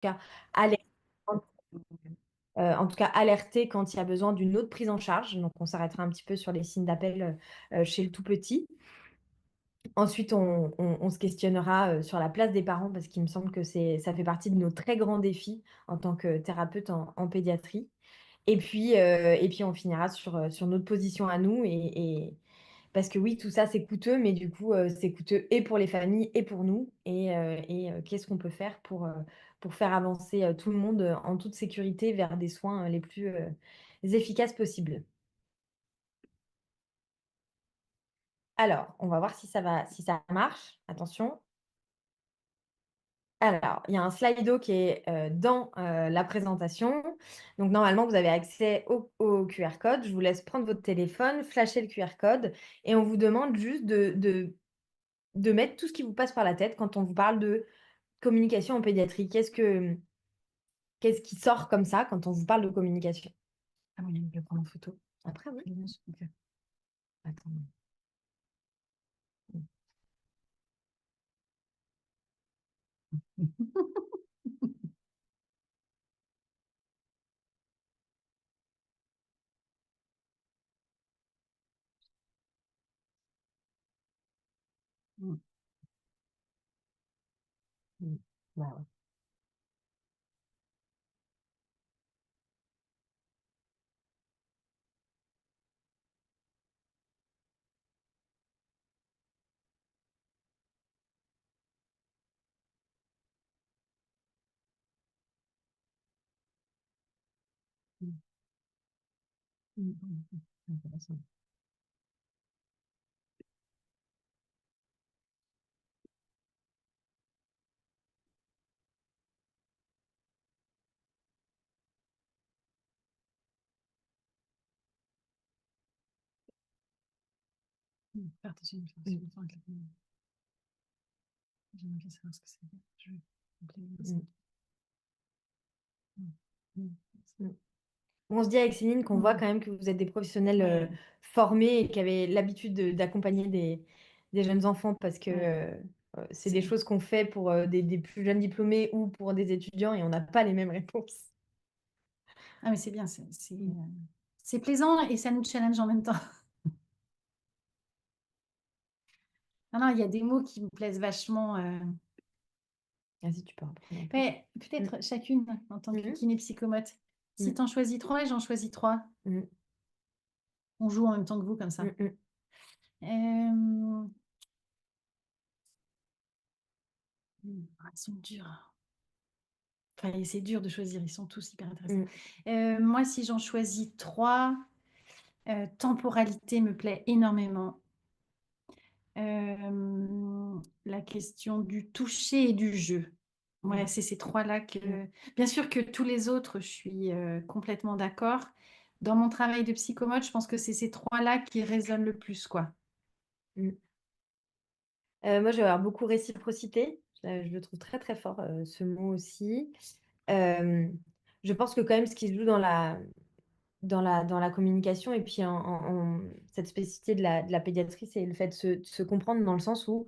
cas, alerter quand, en tout cas, alerter quand il y a besoin d'une autre prise en charge. Donc, on s'arrêtera un petit peu sur les signes d'appel chez le tout petit. Ensuite, on se questionnera sur la place des parents parce qu'il me semble que ça fait partie de nos très grands défis en tant que thérapeute en pédiatrie. Et puis, on finira sur notre position à nous. Parce que oui, tout ça, c'est coûteux, mais du coup, c'est coûteux et pour les familles et pour nous. Qu'est-ce qu'on peut faire pour faire avancer tout le monde en toute sécurité vers des soins les plus efficaces possibles. Alors, on va voir si ça marche. Attention. Alors, il y a un Slido qui est dans la présentation. Donc, normalement, vous avez accès au QR code. Je vous laisse prendre votre téléphone, flasher le QR code et on vous demande juste de mettre tout ce qui vous passe par la tête quand on vous parle de communication en pédiatrie. Qu'est-ce qui sort comme ça quand on vous parle de communication? Ah oui, je vais prendre en photo. Après, oui. Ok. Attends. Mm. Bah ouais. Mm. Intéressant. Partager une information avec la famille. J'aimerais bien savoir ce que c'est. Je vais appeler le médecin. Mm. Mm. Mm. Mm. On se dit avec Céline qu'on voit Mm. quand même que vous êtes des professionnels Ouais, formés et qui avez l'habitude d'accompagner des jeunes enfants parce que ouais. c'est des C'est choses qu'on fait pour des plus jeunes diplômés ou pour des étudiants et on n'a pas les mêmes réponses. ah, mais c'est bien, c'est plaisant et ça nous challenge en même temps. Ah non, il y a des mots qui me plaisent vachement. Vas-y, tu peux reprendre un peu. Mais Mm. peut-être chacune en tant que Mhm. kiné psychomote. Si Mm. tu en choisis trois et j'en choisis trois, Mm. on joue en même temps que vous comme ça. Mm. Mm. Euh, Ils sont durs. Enfin, c'est dur de choisir, ils sont tous hyper intéressants. Mm. Moi, si j'en choisis trois, temporalité me plaît énormément. La question du toucher et du jeu. Ouais, c'est ces trois-là Mm. que... Bien sûr que tous les autres, je suis complètement d'accord. Dans mon travail de psychomote, je pense que c'est ces trois-là qui résonnent le plus, quoi. Mm. Moi, je vais avoir beaucoup réciprocité. Je le trouve très, très fort, ce mot aussi. Euh, je pense que quand même, ce qui se joue dans la communication et puis cette spécificité de la pédiatrie, c'est le fait de se comprendre dans le sens où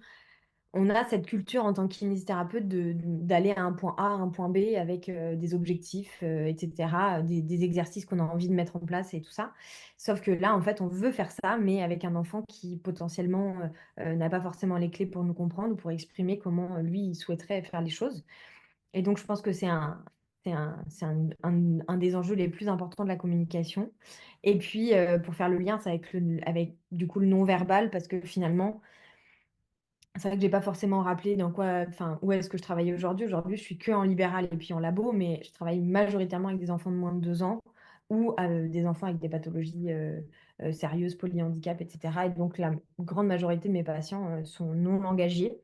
on a cette culture en tant que kinésithérapeute d'aller à un point A, à un point B avec des objectifs, etc., des exercices qu'on a envie de mettre en place et tout ça. Sauf que là, en fait, on veut faire ça, mais avec un enfant qui potentiellement n'a pas forcément les clés pour nous comprendre ou pour exprimer comment lui, il souhaiterait faire les choses. Et donc, je pense que c'est un des enjeux les plus importants de la communication. Et puis, pour faire le lien, c'est avec du coup le non-verbal, parce que finalement, c'est vrai que j'ai pas forcément rappelé enfin, où est-ce que je travaillais aujourd'hui. Aujourd'hui, je suis que en libéral et puis en labo, mais je travaille majoritairement avec des enfants de moins de 2 ans ou des enfants avec des pathologies sérieuses, polyhandicap, etc. Et donc, la grande majorité de mes patients sont non engagés.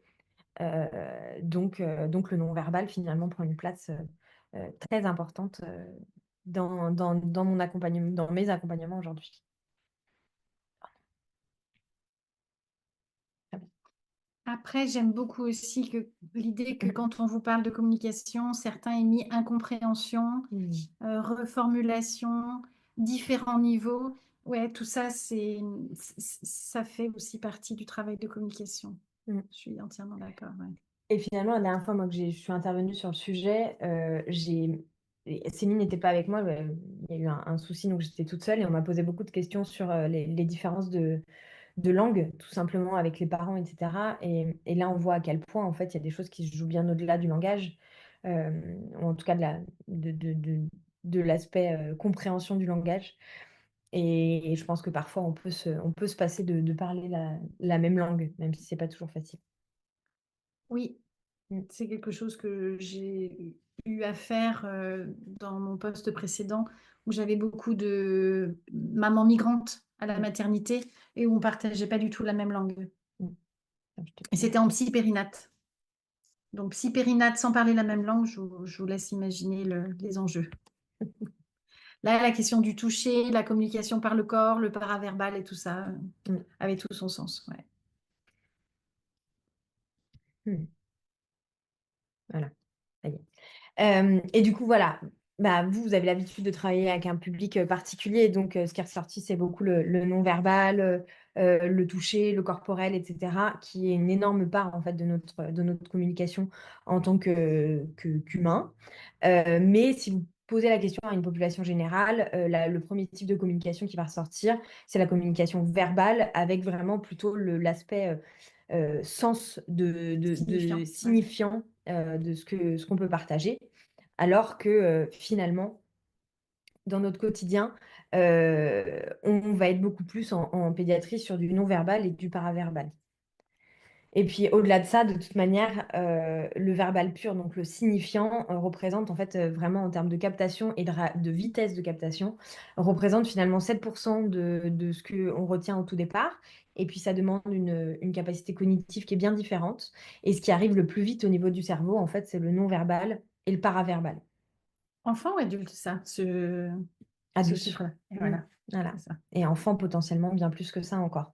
Donc le non-verbal, finalement, prend une place très importante dans mon accompagnement, dans mes accompagnements aujourd'hui. Très bien. Après, j'aime beaucoup aussi que l'idée que Mm. quand on vous parle de communication, certains aient mis incompréhension, Mm. reformulation, différents niveaux. Ouais, tout ça, ça fait aussi partie du travail de communication. Mm. Je suis entièrement d'accord. Ouais. Et finalement, la dernière fois, moi, je suis intervenue sur le sujet, Céline n'était pas avec moi, il y a eu un souci, donc j'étais toute seule et on m'a posé beaucoup de questions sur les différences de langue, tout simplement avec les parents, etc. Et là, on voit à quel point, en fait, il y a des choses qui se jouent bien au-delà du langage, ou en tout cas de l'aspect compréhension du langage. Et je pense que parfois, on peut se passer de parler la même langue, même si c'est pas toujours facile. Oui, Mm, c'est quelque chose que j'ai eu à faire dans mon poste précédent, où j'avais beaucoup de mamans migrantes à la mm, maternité et où on partageait pas du tout la même langue. mm. Ah, je te Et c'était comprends. en psy-périnate. Donc psy-périnate sans parler la même langue, je vous laisse imaginer les enjeux. Là, la question du toucher, la communication par le corps, le paraverbal et tout ça Mm, avait tout son sens. Ouais. mm. Voilà, ça y est. Et du coup, voilà, bah, vous avez l'habitude de travailler avec un public particulier, donc ce qui est ressorti, c'est beaucoup le non-verbal, le toucher, le corporel, etc., qui est une énorme part en fait de notre communication en tant qu'humain. Mais si vous posez la question à une population générale, le premier type de communication qui va ressortir, c'est la communication verbale avec vraiment plutôt l'aspect sens de Signifiant. Ouais. signifiant de ce qu'on peut partager, alors que finalement, dans notre quotidien, on va être beaucoup plus en pédiatrie sur du non-verbal et du paraverbal. Et puis au-delà de ça, de toute manière, le verbal pur, donc le signifiant, représente en fait vraiment en termes de captation et de vitesse de captation, représente finalement 7% de ce qu'on retient au tout départ. Et puis ça demande une capacité cognitive qui est bien différente. Et ce qui arrive le plus vite au niveau du cerveau, en fait, c'est le non-verbal et le paraverbal. Enfant ou adulte, ça, ce Adulte. chiffre-là. Et Mm, voilà, voilà. c'est ça. Et enfant, potentiellement bien plus que ça encore.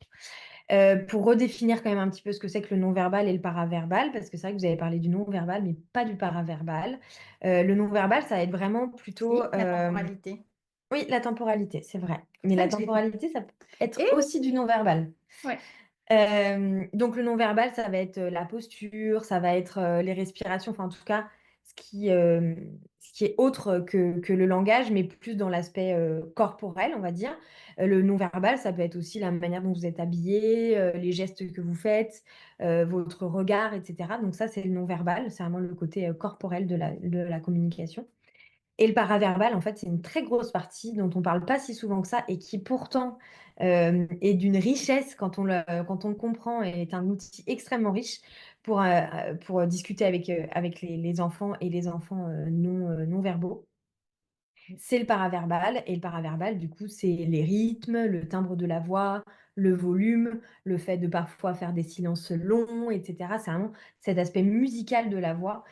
Pour redéfinir quand même un petit peu ce que c'est que le non-verbal et le paraverbal, parce que c'est vrai que vous avez parlé du non-verbal, mais pas du paraverbal. Le non-verbal, ça va être vraiment plutôt... Si, la temporalité. oui, la temporalité, c'est vrai. C'est Mais ça la que j'ai. temporalité, ça peut être Et aussi du non-verbal. ouais. Donc le non-verbal, ça va être la posture, ça va être les respirations, enfin en tout cas, ce qui, euh, ce qui est autre que le langage, mais plus dans l'aspect corporel, on va dire. Le non-verbal, ça peut être aussi la manière dont vous êtes habillé, les gestes que vous faites, votre regard, etc. Donc ça, c'est le non-verbal, c'est vraiment le côté corporel de la communication. Et le paraverbal, en fait, c'est une très grosse partie dont on parle pas si souvent que ça et qui pourtant est d'une richesse quand on le comprend et est un outil extrêmement riche pour discuter avec les enfants et les enfants non verbaux. C'est le paraverbal. Et le paraverbal, du coup, c'est les rythmes, le timbre de la voix, le volume, le fait de parfois faire des silences longs, etc. C'est vraiment cet aspect musical de la voix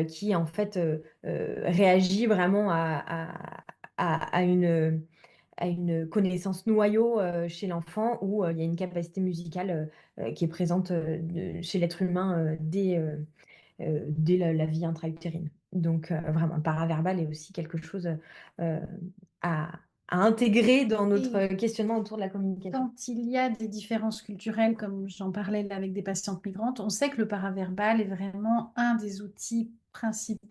qui, en fait, réagit vraiment à une connaissance noyau chez l'enfant où il y a une capacité musicale qui est présente chez l'être humain dès la vie intra-utérine. Donc, vraiment, le paraverbal est aussi quelque chose euh, à, à intégrer dans Et notre questionnement autour de la communication. quand il y a des différences culturelles, comme j'en parlais là avec des patientes migrantes, on sait que le paraverbal est vraiment un des outils principaux,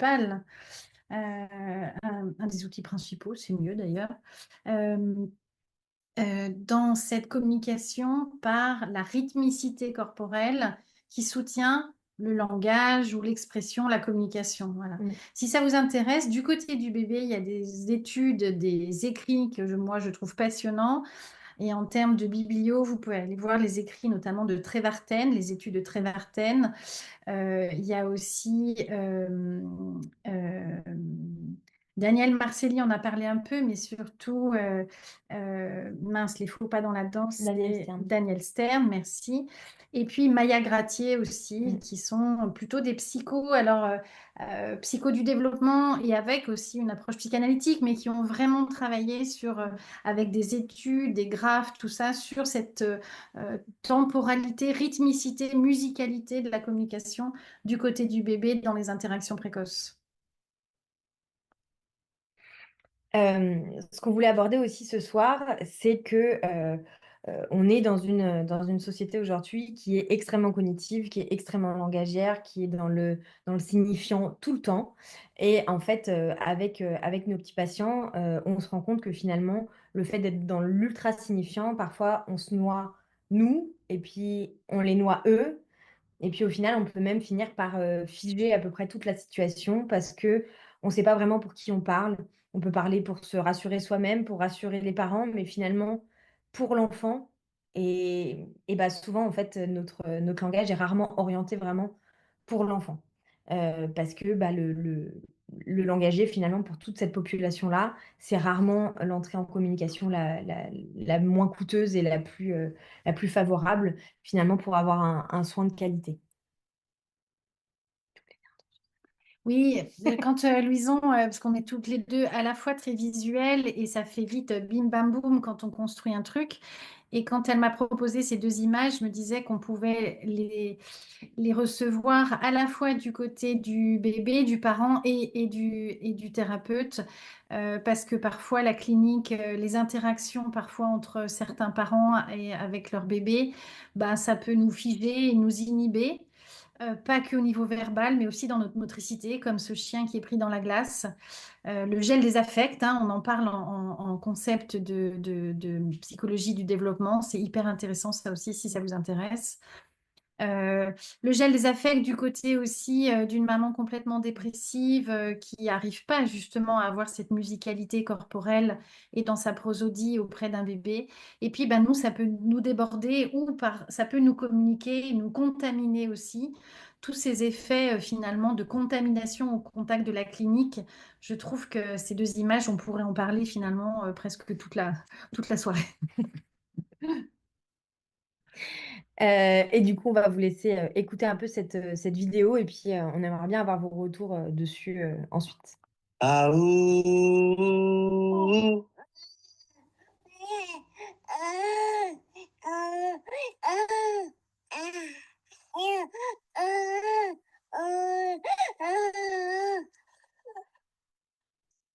un des outils principaux, c'est mieux d'ailleurs, euh, dans cette communication par la rythmicité corporelle qui soutient le langage ou l'expression, la communication. Voilà. Mm. Si ça vous intéresse, du côté du bébé, il y a des études, des écrits que moi je trouve passionnants. Et en termes de biblio, vous pouvez aller voir les écrits notamment de Trevarten, les études de Trevarten. Il y a aussi Daniel Marcelli en a parlé un peu, mais surtout, mince, les faux pas dans la danse, Daniel c'est Stern. Daniel Stern, merci. Et puis Maya Gratier aussi, Mm. qui sont plutôt des psychos, alors psychos du développement et avec aussi une approche psychanalytique, mais qui ont vraiment travaillé sur, avec des études, des graphes, tout ça, sur cette temporalité, rythmicité, musicalité de la communication du côté du bébé dans les interactions précoces. Ce qu'on voulait aborder aussi ce soir, c'est que on est dans une société aujourd'hui qui est extrêmement cognitive, qui est extrêmement langagière, qui est dans le signifiant tout le temps. Et en fait, avec nos petits patients, on se rend compte que finalement, le fait d'être dans l'ultra signifiant, parfois, on se noie nous, et puis on les noie eux. Et puis au final, on peut même finir par figer à peu près toute la situation parce que on ne sait pas vraiment pour qui on parle. On peut parler pour se rassurer soi-même, pour rassurer les parents, mais finalement pour l'enfant. Et bah, souvent, en fait, notre langage est rarement orienté vraiment pour l'enfant. Parce que bah, le langagier, finalement, pour toute cette population-là, c'est rarement l'entrée en communication la moins coûteuse et la plus favorable finalement pour avoir un soin de qualité. Oui, quand Louison, parce qu'on est toutes les deux à la fois très visuelles et ça fait vite bim bam boum quand on construit un truc. Et quand elle m'a proposé ces deux images, je me disais qu'on pouvait les recevoir à la fois du côté du bébé, du parent et du thérapeute, parce que parfois la clinique, les interactions parfois entre certains parents et avec leur bébé, bah, ça peut nous figer et nous inhiber. Pas que au niveau verbal, mais aussi dans notre motricité, comme ce chien qui est pris dans la glace. Le gel des affects, hein, on en parle en concept de psychologie du développement. C'est hyper intéressant ça aussi si ça vous intéresse. Euh, le gel des affects du côté aussi d'une maman complètement dépressive qui n'arrive pas justement à avoir cette musicalité corporelle et dans sa prosodie auprès d'un bébé. Et puis ben, nous, ça peut nous déborder ou ça peut nous communiquer, nous contaminer aussi. Tous ces effets finalement de contamination au contact de la clinique, je trouve que ces deux images, on pourrait en parler finalement presque toute la soirée. Et du coup, on va vous laisser écouter un peu cette vidéo et puis on aimerait bien avoir vos retours dessus ensuite. Ah, ouh.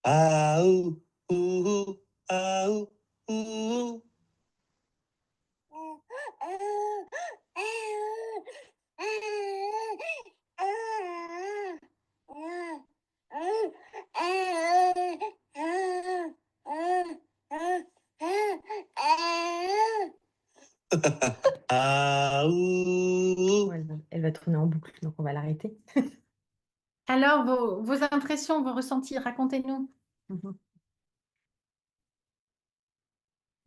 Ah, ouh, ouh, ah, ouh, ouh. Ah, ouh. Bon, elle va tourner en boucle, donc on va l'arrêter. Alors, vos impressions, vos ressentis, racontez-nous. Mhm.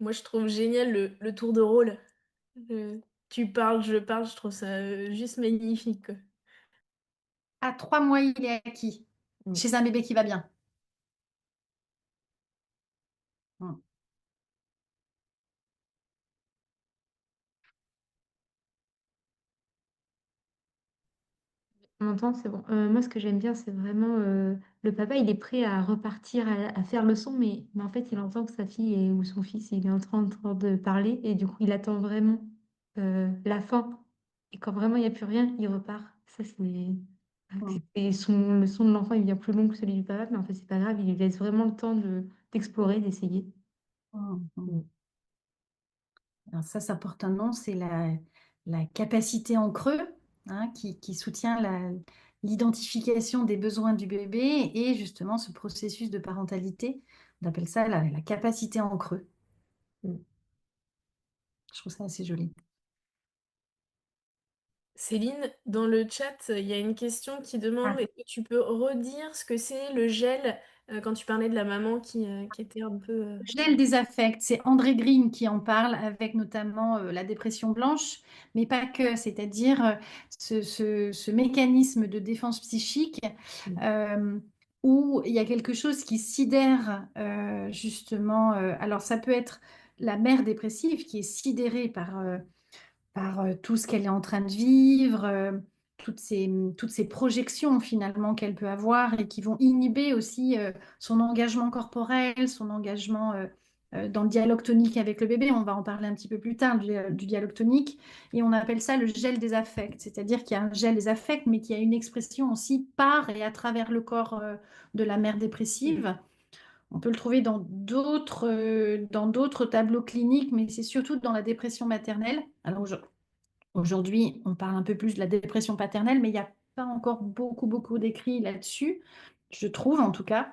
Moi, je trouve génial le tour de rôle. Tu parles, je parle, je trouve ça juste magnifique, quoi. À 3 mois, il est acquis Mm. chez un bébé qui va bien. Mm. On entend, c'est bon. Moi, ce que j'aime bien, c'est vraiment le papa, il est prêt à repartir, à faire le son, mais en fait, il entend que sa fille ou son fils, il est en train de parler, et du coup, il attend vraiment la fin. Et quand vraiment il n'y a plus rien, il repart. Ça, c'est. Mm. Et le son de l'enfant, il est bien plus long que celui du papa, mais en fait, c'est pas grave, il lui laisse vraiment le temps d'explorer, d'essayer. Mm. Mm. Mm. Alors ça porte un nom, c'est la capacité en creux, hein, qui soutient l'identification des besoins du bébé et justement ce processus de parentalité. On appelle ça la capacité en creux. Mm. Je trouve ça assez joli. Céline, dans le chat, il y a une question qui demande, est-ce que tu peux redire ce que c'est le gel quand tu parlais de la maman qui était un peu... Gel des affects, c'est André Green qui en parle avec notamment la dépression blanche, mais pas que, c'est-à-dire ce mécanisme de défense psychique Mm. euh, où il y a quelque chose qui sidère justement, alors ça peut être la mère dépressive qui est sidérée par tout ce qu'elle est en train de vivre, toutes ces projections finalement qu'elle peut avoir et qui vont inhiber aussi son engagement corporel, son engagement dans le dialogue tonique avec le bébé. On va en parler un petit peu plus tard du dialogue tonique. Et on appelle ça le gel des affects, c'est-à-dire qu'il y a un gel des affects, mais qu'il y a une expression aussi par et à travers le corps de la mère dépressive On peut le trouver dans d'autres tableaux cliniques, mais c'est surtout dans la dépression maternelle. Alors aujourd'hui, on parle un peu plus de la dépression paternelle, mais il n'y a pas encore beaucoup d'écrits là-dessus, je trouve en tout cas.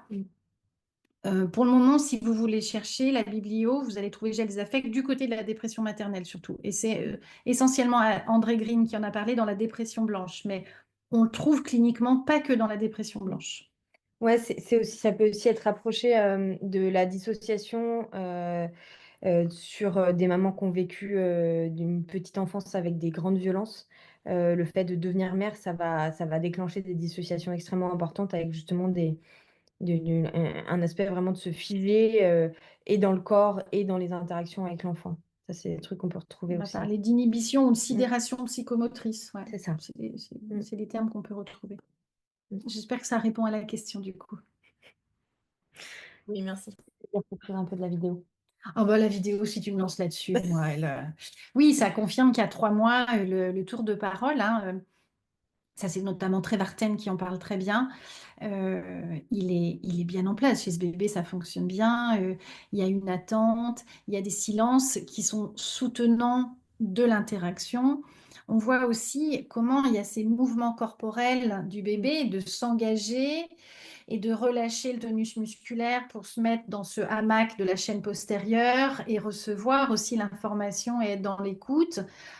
Pour le moment, si vous voulez chercher la biblio, vous allez trouver Gels Affect du côté de la dépression maternelle surtout. Et c'est essentiellement André Green qui en a parlé dans la dépression blanche, mais on le trouve cliniquement pas que dans la dépression blanche. Ouais, c'est aussi, ça peut aussi être rapproché de la dissociation sur des mamans qui ont vécu d'une petite enfance avec des grandes violences. Le fait de devenir mère, ça va déclencher des dissociations extrêmement importantes avec justement un aspect vraiment de se figer et dans le corps et dans les interactions avec l'enfant. Ça, c'est des trucs qu'on peut retrouver On va aussi. parler d'inhibition ou de sidération psychomotrice. Ouais. C'est ça. C'est des termes qu'on peut retrouver. Mm. J'espère que ça répond à la question du coup. Oui, merci. Il faut faire un peu de la vidéo. Oh bah, la vidéo, si tu me lances là-dessus, moi, oui, ça confirme qu'il y a 3 mois, le tour de parole, hein, ça c'est notamment Trevarten qui en parle très bien, il est bien en place. Chez ce bébé, ça fonctionne bien, il y a une attente, il y a des silences qui sont soutenants de l'interaction. On voit aussi comment il y a ces mouvements corporels du bébé de s'engager et de relâcher le tonus musculaire pour se mettre dans ce hamac de la chaîne postérieure et recevoir aussi l'information et être dans l'écoute.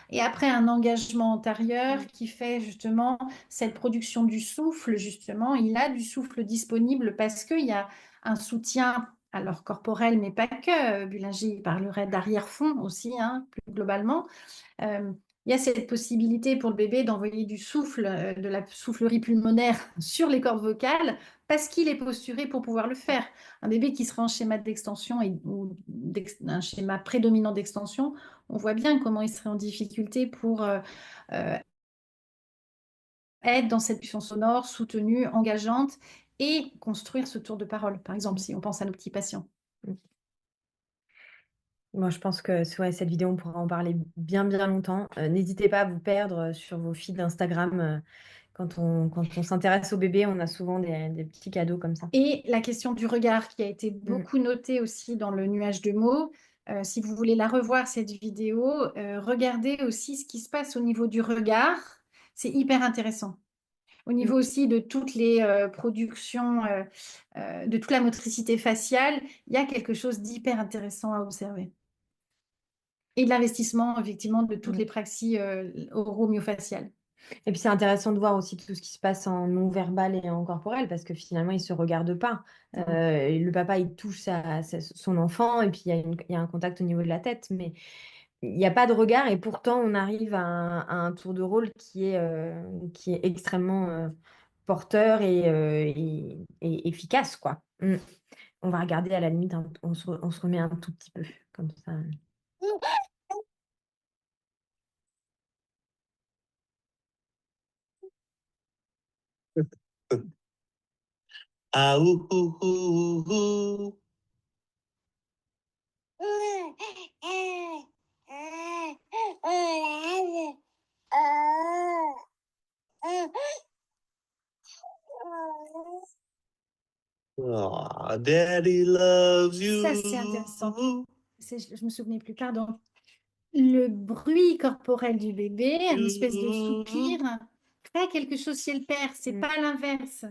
Et après, un engagement antérieur qui fait justement cette production du souffle, justement, il a du souffle disponible parce qu'il y a un soutien, alors corporel, mais pas que. Bullinger parlerait d'arrière-fond aussi, hein, plus globalement. Il y a cette possibilité pour le bébé d'envoyer du souffle, de la soufflerie pulmonaire sur les cordes vocales parce qu'il est posturé pour pouvoir le faire. Un bébé qui serait en schéma d'extension ou un schéma prédominant d'extension, on voit bien comment il serait en difficulté pour être dans cette puissance sonore soutenue, engageante et construire ce tour de parole, par exemple, si on pense à nos petits patients. Moi, je pense que ouais, cette vidéo, on pourra en parler bien longtemps. N'hésitez pas à vous perdre sur vos feeds d'Instagram. Quand on s'intéresse au bébé, on a souvent des petits cadeaux comme ça. Et la question du regard qui a été beaucoup notée aussi dans le nuage de mots. Si vous voulez la revoir, cette vidéo, regardez aussi ce qui se passe au niveau du regard. C'est hyper intéressant. Au niveau aussi de toutes les productions, de toute la motricité faciale, il y a quelque chose d'hyper intéressant à observer. Et de l'investissement, effectivement, de toutes les praxis oro-myofaciales. Et puis c'est intéressant de voir aussi tout ce qui se passe en non-verbal et en corporel, parce que finalement, ils ne se regardent pas. Le papa, il touche son enfant, et puis il y a un contact au niveau de la tête, mais il n'y a pas de regard, et pourtant, on arrive à un tour de rôle qui est extrêmement porteur et efficace, quoi. On va regarder à la limite, on se remet un tout petit peu, comme ça. Ah, ouh, ouh, ouh, ouh. Oh, Daddy loves you. Ça, c'est intéressant. Je me souvenais plus, pardon. Le bruit corporel du bébé, une espèce de soupir, crée quelque chose chez le père. C'est pas l'inverse.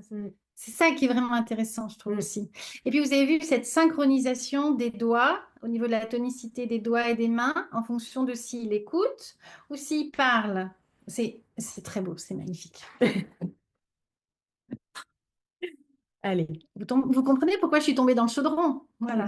C'est ça qui est vraiment intéressant, je trouve aussi. Et puis, vous avez vu cette synchronisation des doigts au niveau de la tonicité des doigts et des mains en fonction de s'il écoute ou s'il parle. C'est très beau, c'est magnifique. Allez. Vous comprenez pourquoi je suis tombée dans le chaudron. Voilà.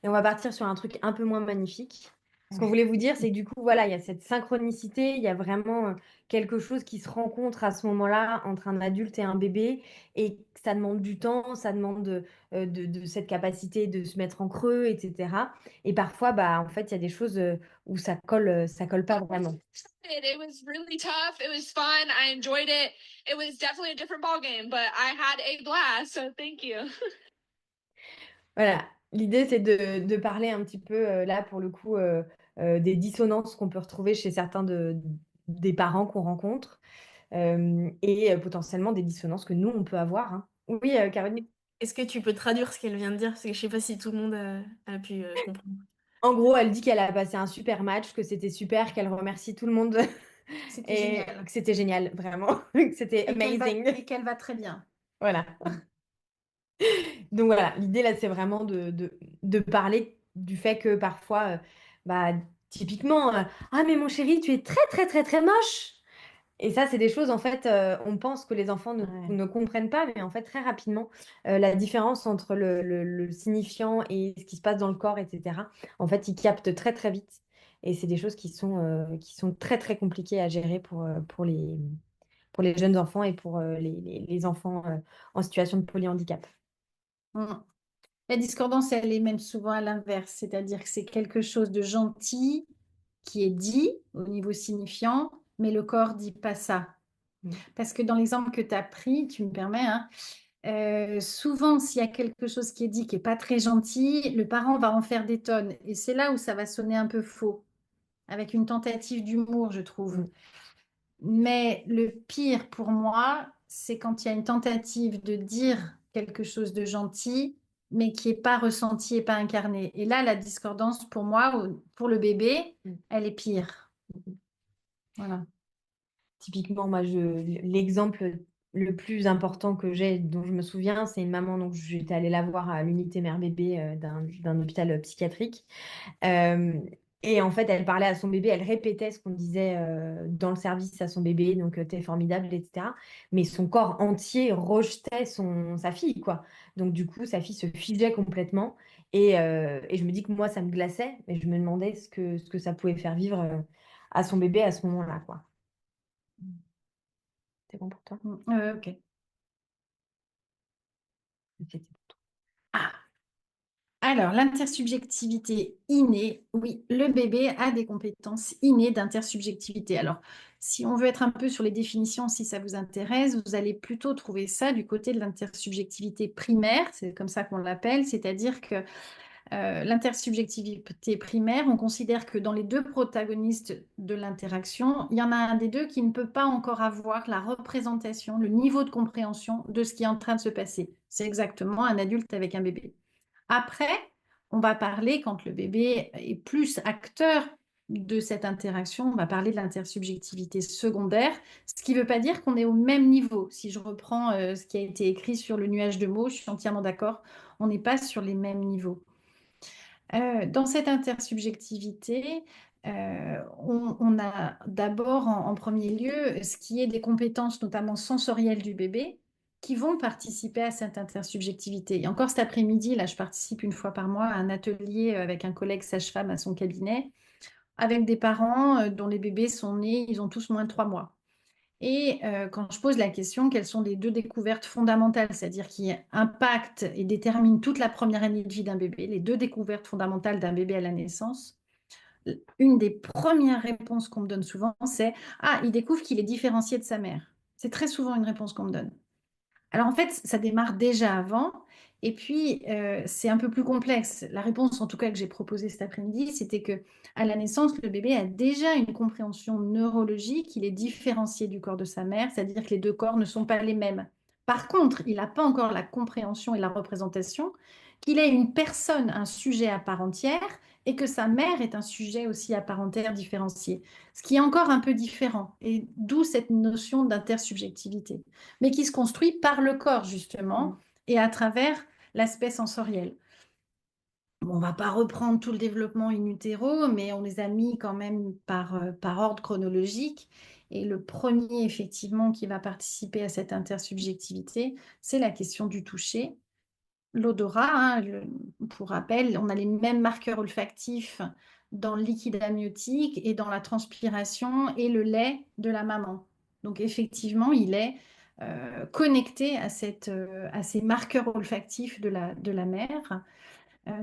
Et on va partir sur un truc un peu moins magnifique. Ce qu'on voulait vous dire, c'est que du coup, voilà, il y a cette synchronicité, il y a vraiment quelque chose qui se rencontre à ce moment-là entre un adulte et un bébé, et ça demande du temps, ça demande de cette capacité de se mettre en creux, etc. Et parfois, bah, en fait, il y a des choses où ça colle pas vraiment. It was really tough. It was fun. I enjoyed it. It was definitely a different ball game, but I had a blast. So thank you. Voilà, l'idée c'est de parler un petit peu, là pour le coup, des dissonances qu'on peut retrouver chez certains des parents qu'on rencontre, et potentiellement des dissonances que nous, on peut avoir. Hein. Oui, Caroline? Est-ce que tu peux traduire ce qu'elle vient de dire? Parce que je sais pas si tout le monde a pu comprendre. En gros, elle dit qu'elle a passé un super match, que c'était super, qu'elle remercie tout le monde C'était et génial. que c'était génial, vraiment, que c'était Et amazing. qu'elle va très bien. Voilà. Donc voilà, l'idée là, c'est vraiment de parler du fait que parfois, bah, typiquement, ah mais mon chéri, tu es très très très très moche. Et ça, c'est des choses, en fait, on pense que les enfants Ouais. ne comprennent pas, mais en fait, très rapidement, la différence entre le signifiant et ce qui se passe dans le corps, etc., en fait, ils captent très très vite. Et c'est des choses qui sont très très compliquées à gérer pour les jeunes enfants et pour les enfants en situation de polyhandicap. Mm. La discordance, elle est même souvent à l'inverse, c'est-à-dire que c'est quelque chose de gentil qui est dit au niveau signifiant, mais le corps dit pas ça. Mm. Parce que dans l'exemple que tu as pris, tu me permets, hein, souvent, s'il y a quelque chose qui est dit qui n'est pas très gentil, le parent va en faire des tonnes. Et c'est là où ça va sonner un peu faux, avec une tentative d'humour, je trouve. Mm. Mais le pire pour moi, c'est quand il y a une tentative de dire quelque chose de gentil, mais qui n'est pas ressenti et pas incarné. Et là, la discordance, pour moi, pour le bébé, Mm. elle est pire. Mm. Voilà. Typiquement, moi, l'exemple le plus important que j'ai, dont je me souviens, c'est une maman, donc j'étais allée la voir à l'unité mère-bébé d'un hôpital psychiatrique. Euh, et en fait, elle parlait à son bébé, elle répétait ce qu'on disait dans le service à son bébé, donc t'es formidable, etc. Mais son corps entier rejetait sa fille, quoi. Donc du coup, sa fille se figeait complètement. Et je me dis que moi, ça me glaçait, et je me demandais ce que ça pouvait faire vivre à son bébé à ce moment-là, quoi. C'est bon pour toi? Ok. C'était- Ah, alors, l'intersubjectivité innée, oui, le bébé a des compétences innées d'intersubjectivité. Alors, si on veut être un peu sur les définitions, si ça vous intéresse, vous allez plutôt trouver ça du côté de l'intersubjectivité primaire, c'est comme ça qu'on l'appelle, c'est-à-dire que l'intersubjectivité primaire, on considère que dans les deux protagonistes de l'interaction, il y en a un des deux qui ne peut pas encore avoir la représentation, le niveau de compréhension de ce qui est en train de se passer. C'est exactement un adulte avec un bébé. Après, on va parler, quand le bébé est plus acteur de cette interaction, on va parler de l'intersubjectivité secondaire, ce qui ne veut pas dire qu'on est au même niveau. Si je reprends ce qui a été écrit sur le nuage de mots, je suis entièrement d'accord, on n'est pas sur les mêmes niveaux. Dans cette intersubjectivité, on a d'abord en premier lieu ce qui est des compétences notamment sensorielles du bébé qui vont participer à cette intersubjectivité. Et encore cet après-midi, là, je participe une fois par mois à un atelier avec un collègue sage-femme à son cabinet, avec des parents dont les bébés sont nés, ils ont tous moins de 3 mois. Et quand je pose la question, quelles sont les deux découvertes fondamentales, c'est-à-dire qui impactent et déterminent toute la première année de vie d'un bébé, les deux découvertes fondamentales d'un bébé à la naissance, une des premières réponses qu'on me donne souvent, c'est « Ah, il découvre qu'il est différencié de sa mère ». C'est très souvent une réponse qu'on me donne. Alors en fait, ça démarre déjà avant. Et puis, c'est un peu plus complexe. La réponse, en tout cas, que j'ai proposée cet après-midi, c'était que à la naissance, le bébé a déjà une compréhension neurologique. Il est différencié du corps de sa mère, c'est-à-dire que les deux corps ne sont pas les mêmes. Par contre, il n'a pas encore la compréhension et la représentation qu'il est une personne, un sujet à part entière, et que sa mère est un sujet aussi à part entière différencié. Ce qui est encore un peu différent. Et d'où cette notion d'intersubjectivité, mais qui se construit par le corps, justement, et à travers l'aspect sensoriel. Bon, on ne va pas reprendre tout le développement in utero, mais on les a mis quand même par ordre chronologique. Et le premier, effectivement, qui va participer à cette intersubjectivité, c'est la question du toucher. L'odorat, hein, pour rappel, on a les mêmes marqueurs olfactifs dans le liquide amniotique et dans la transpiration et le lait de la maman. Donc effectivement, il est connecté à ces marqueurs olfactifs de la mère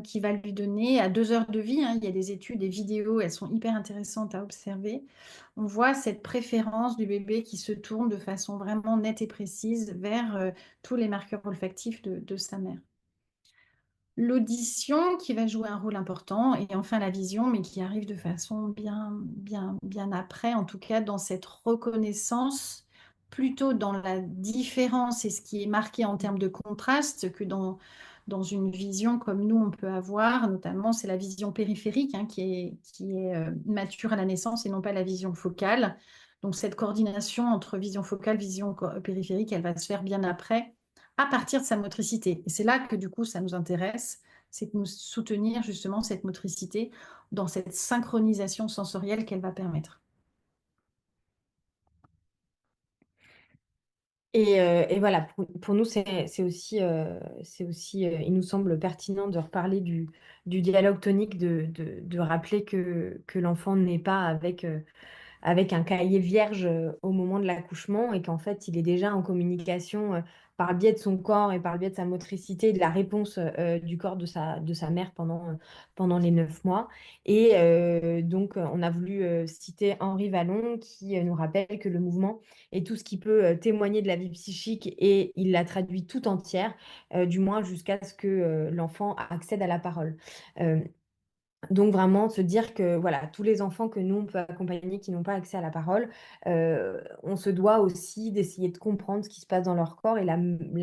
qui va lui donner à 2 heures de vie, hein, il y a des études, des vidéos, elles sont hyper intéressantes à observer. On voit cette préférence du bébé qui se tourne de façon vraiment nette et précise vers tous les marqueurs olfactifs de sa mère. L'audition qui va jouer un rôle important et enfin la vision, mais qui arrive de façon bien après, en tout cas dans cette reconnaissance plutôt dans la différence et ce qui est marqué en termes de contraste que dans une vision comme nous on peut avoir, notamment c'est la vision périphérique hein, qui est mature à la naissance et non pas la vision focale. Donc cette coordination entre vision focale, vision périphérique, elle va se faire bien après, à partir de sa motricité. Et c'est là que du coup ça nous intéresse, c'est de nous soutenir justement cette motricité dans cette synchronisation sensorielle qu'elle va permettre. Et voilà, pour nous, c'est aussi, il nous semble pertinent de reparler du dialogue tonique, de rappeler que l'enfant n'est pas avec un cahier vierge au moment de l'accouchement et qu'en fait, il est déjà en communication par le biais de son corps et par le biais de sa motricité, de la réponse du corps de sa mère pendant les 9 mois. Et donc, on a voulu citer Henri Vallon qui nous rappelle que le mouvement est tout ce qui peut témoigner de la vie psychique et il la traduit tout entière, du moins jusqu'à ce que l'enfant accède à la parole. Donc vraiment se dire que voilà, tous les enfants que nous on peut accompagner qui n'ont pas accès à la parole, on se doit aussi d'essayer de comprendre ce qui se passe dans leur corps et la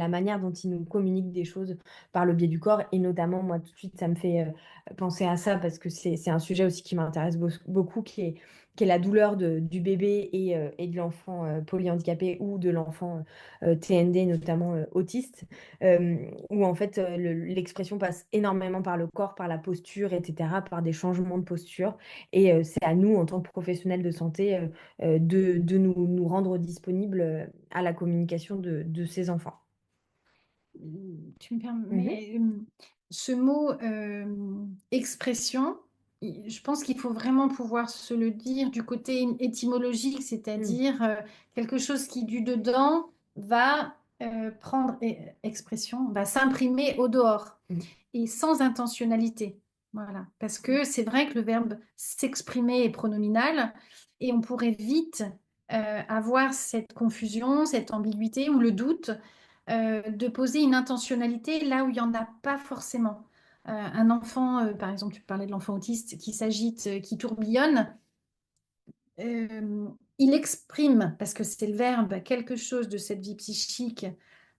manière dont ils nous communiquent des choses par le biais du corps. Et notamment, moi tout de suite, ça me fait penser à ça parce que c'est un sujet aussi qui m'intéresse beaucoup, qui est la douleur du bébé et de l'enfant polyhandicapé ou de l'enfant TND, notamment autiste, où en fait l'expression passe énormément par le corps, par la posture, etc., par des changements de posture. Et c'est à nous, en tant que professionnels de santé, de nous rendre disponibles à la communication de ces enfants. Tu me permets, ce mot expression, je pense qu'il faut vraiment pouvoir se le dire du côté étymologique, c'est-à-dire quelque chose qui du dedans va prendre expression, va s'imprimer au dehors et sans intentionnalité. Voilà. Parce que c'est vrai que le verbe s'exprimer est pronominal et on pourrait vite avoir cette confusion, cette ambiguïté ou le doute de poser une intentionnalité là où il n'y en a pas forcément. Un enfant, par exemple, tu parlais de l'enfant autiste qui s'agite, qui tourbillonne, il exprime, parce que c'est le verbe, quelque chose de cette vie psychique,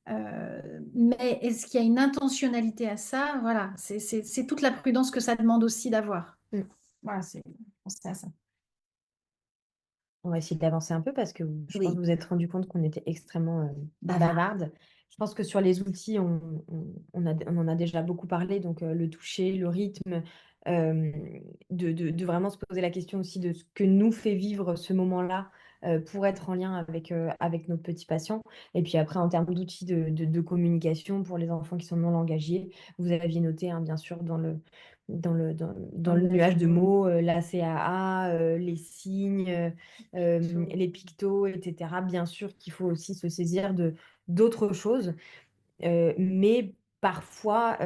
mais est-ce qu'il y a une intentionnalité à ça? Voilà, c'est toute la prudence que ça demande aussi d'avoir. Voilà, je pensais à ça. On va essayer d'avancer un peu parce que je pense que Oui. vous vous êtes rendu compte qu'on était extrêmement bavarde. Je pense que sur les outils, on en a déjà beaucoup parlé, donc le toucher, le rythme, de vraiment se poser la question aussi de ce que nous fait vivre ce moment-là pour être en lien avec nos petits patients. Et puis après, en termes d'outils de communication pour les enfants qui sont non langagiers, vous aviez noté, hein, bien sûr, dans le nuage de mots, la CAA, les signes, les pictos, etc. Bien sûr qu'il faut aussi se saisir d'autres choses, mais parfois,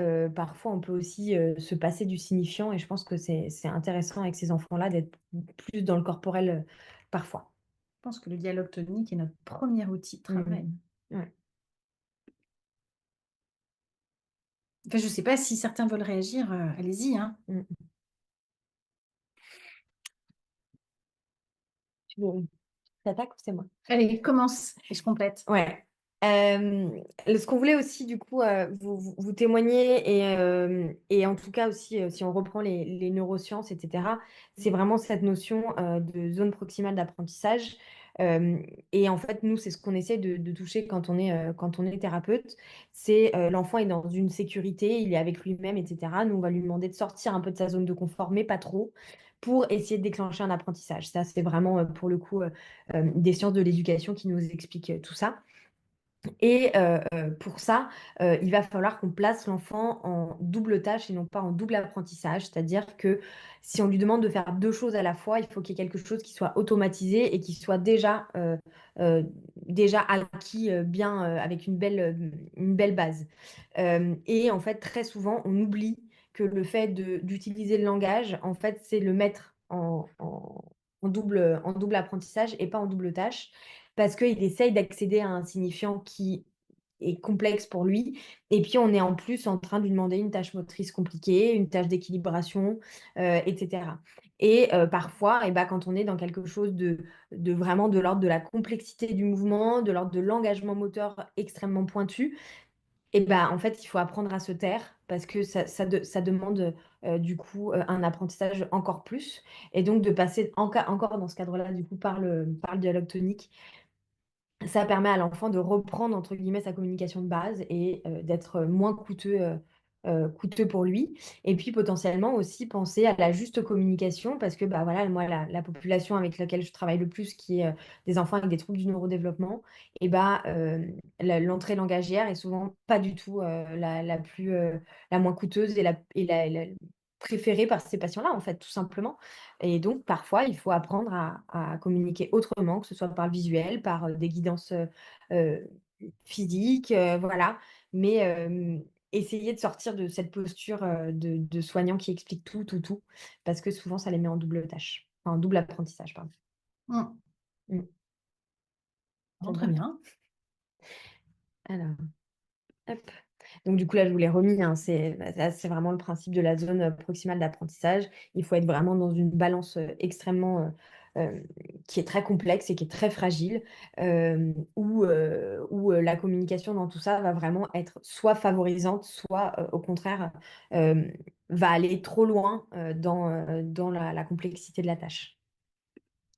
on peut aussi se passer du signifiant et je pense que c'est intéressant avec ces enfants-là d'être plus dans le corporel parfois. Je pense que le dialogue tonique est notre premier outil de travail. Ouais. Enfin, je ne sais pas si certains veulent réagir, allez-y. Hein. Tu t'attaques ou c'est moi? Allez, commence et je complète. Ouais. Ce qu'on voulait aussi, du coup, vous témoigner et en tout cas aussi, si on reprend les neurosciences, etc., c'est vraiment cette notion de zone proximale d'apprentissage. Et en fait, nous, c'est ce qu'on essaie de toucher quand on est thérapeute. C'est l'enfant est dans une sécurité, il est avec lui-même, etc. Nous, on va lui demander de sortir un peu de sa zone de confort, mais pas trop, pour essayer de déclencher un apprentissage. Ça, c'est vraiment, pour le coup, des sciences de l'éducation qui nous expliquent tout ça. Et pour ça, il va falloir qu'on place l'enfant en double tâche et non pas en double apprentissage. C'est-à-dire que si on lui demande de faire 2 choses à la fois, il faut qu'il y ait quelque chose qui soit automatisé et qui soit déjà acquis bien avec une belle base. Et en fait, très souvent, on oublie que le fait d'utiliser le langage, en fait, c'est le mettre en double apprentissage et pas en double tâche parce qu'il essaye d'accéder à un signifiant qui est complexe pour lui. Et puis, on est en plus en train de lui demander une tâche motrice compliquée, une tâche d'équilibration, etc. Et parfois, et ben, quand on est dans quelque chose de vraiment de l'ordre de la complexité du mouvement, de l'ordre de l'engagement moteur extrêmement pointu, et ben, en fait, il faut apprendre à se taire parce que ça demande du coup un apprentissage encore plus. Et donc, de passer encore dans ce cadre-là, du coup, par le dialogue tonique, ça permet à l'enfant de reprendre, entre guillemets, sa communication de base et d'être moins coûteux pour lui. Et puis potentiellement aussi penser à la juste communication parce que bah, voilà, moi, la population avec laquelle je travaille le plus, qui est des enfants avec des troubles du neurodéveloppement, et bah, l'entrée langagière est souvent pas du tout la moins coûteuse et la préférée par ces patients-là, en fait, tout simplement. Et donc, parfois, il faut apprendre à communiquer autrement, que ce soit par le visuel, par des guidances euh, physiques, voilà. Mais essayer de sortir de cette posture de soignant qui explique tout, tout, tout, parce que souvent, ça les met en double tâche, enfin, en double apprentissage, pardon. Mm. Mm. Bon, Ça te très va? bien. Alors, hop. Donc, du coup, là, je vous l'ai remis, hein, c'est vraiment le principe de la zone proximale d'apprentissage. Il faut être vraiment dans une balance extrêmement qui est très complexe et qui est très fragile, où la communication dans tout ça va vraiment être soit favorisante, soit au contraire euh, va aller trop loin dans la complexité de la tâche.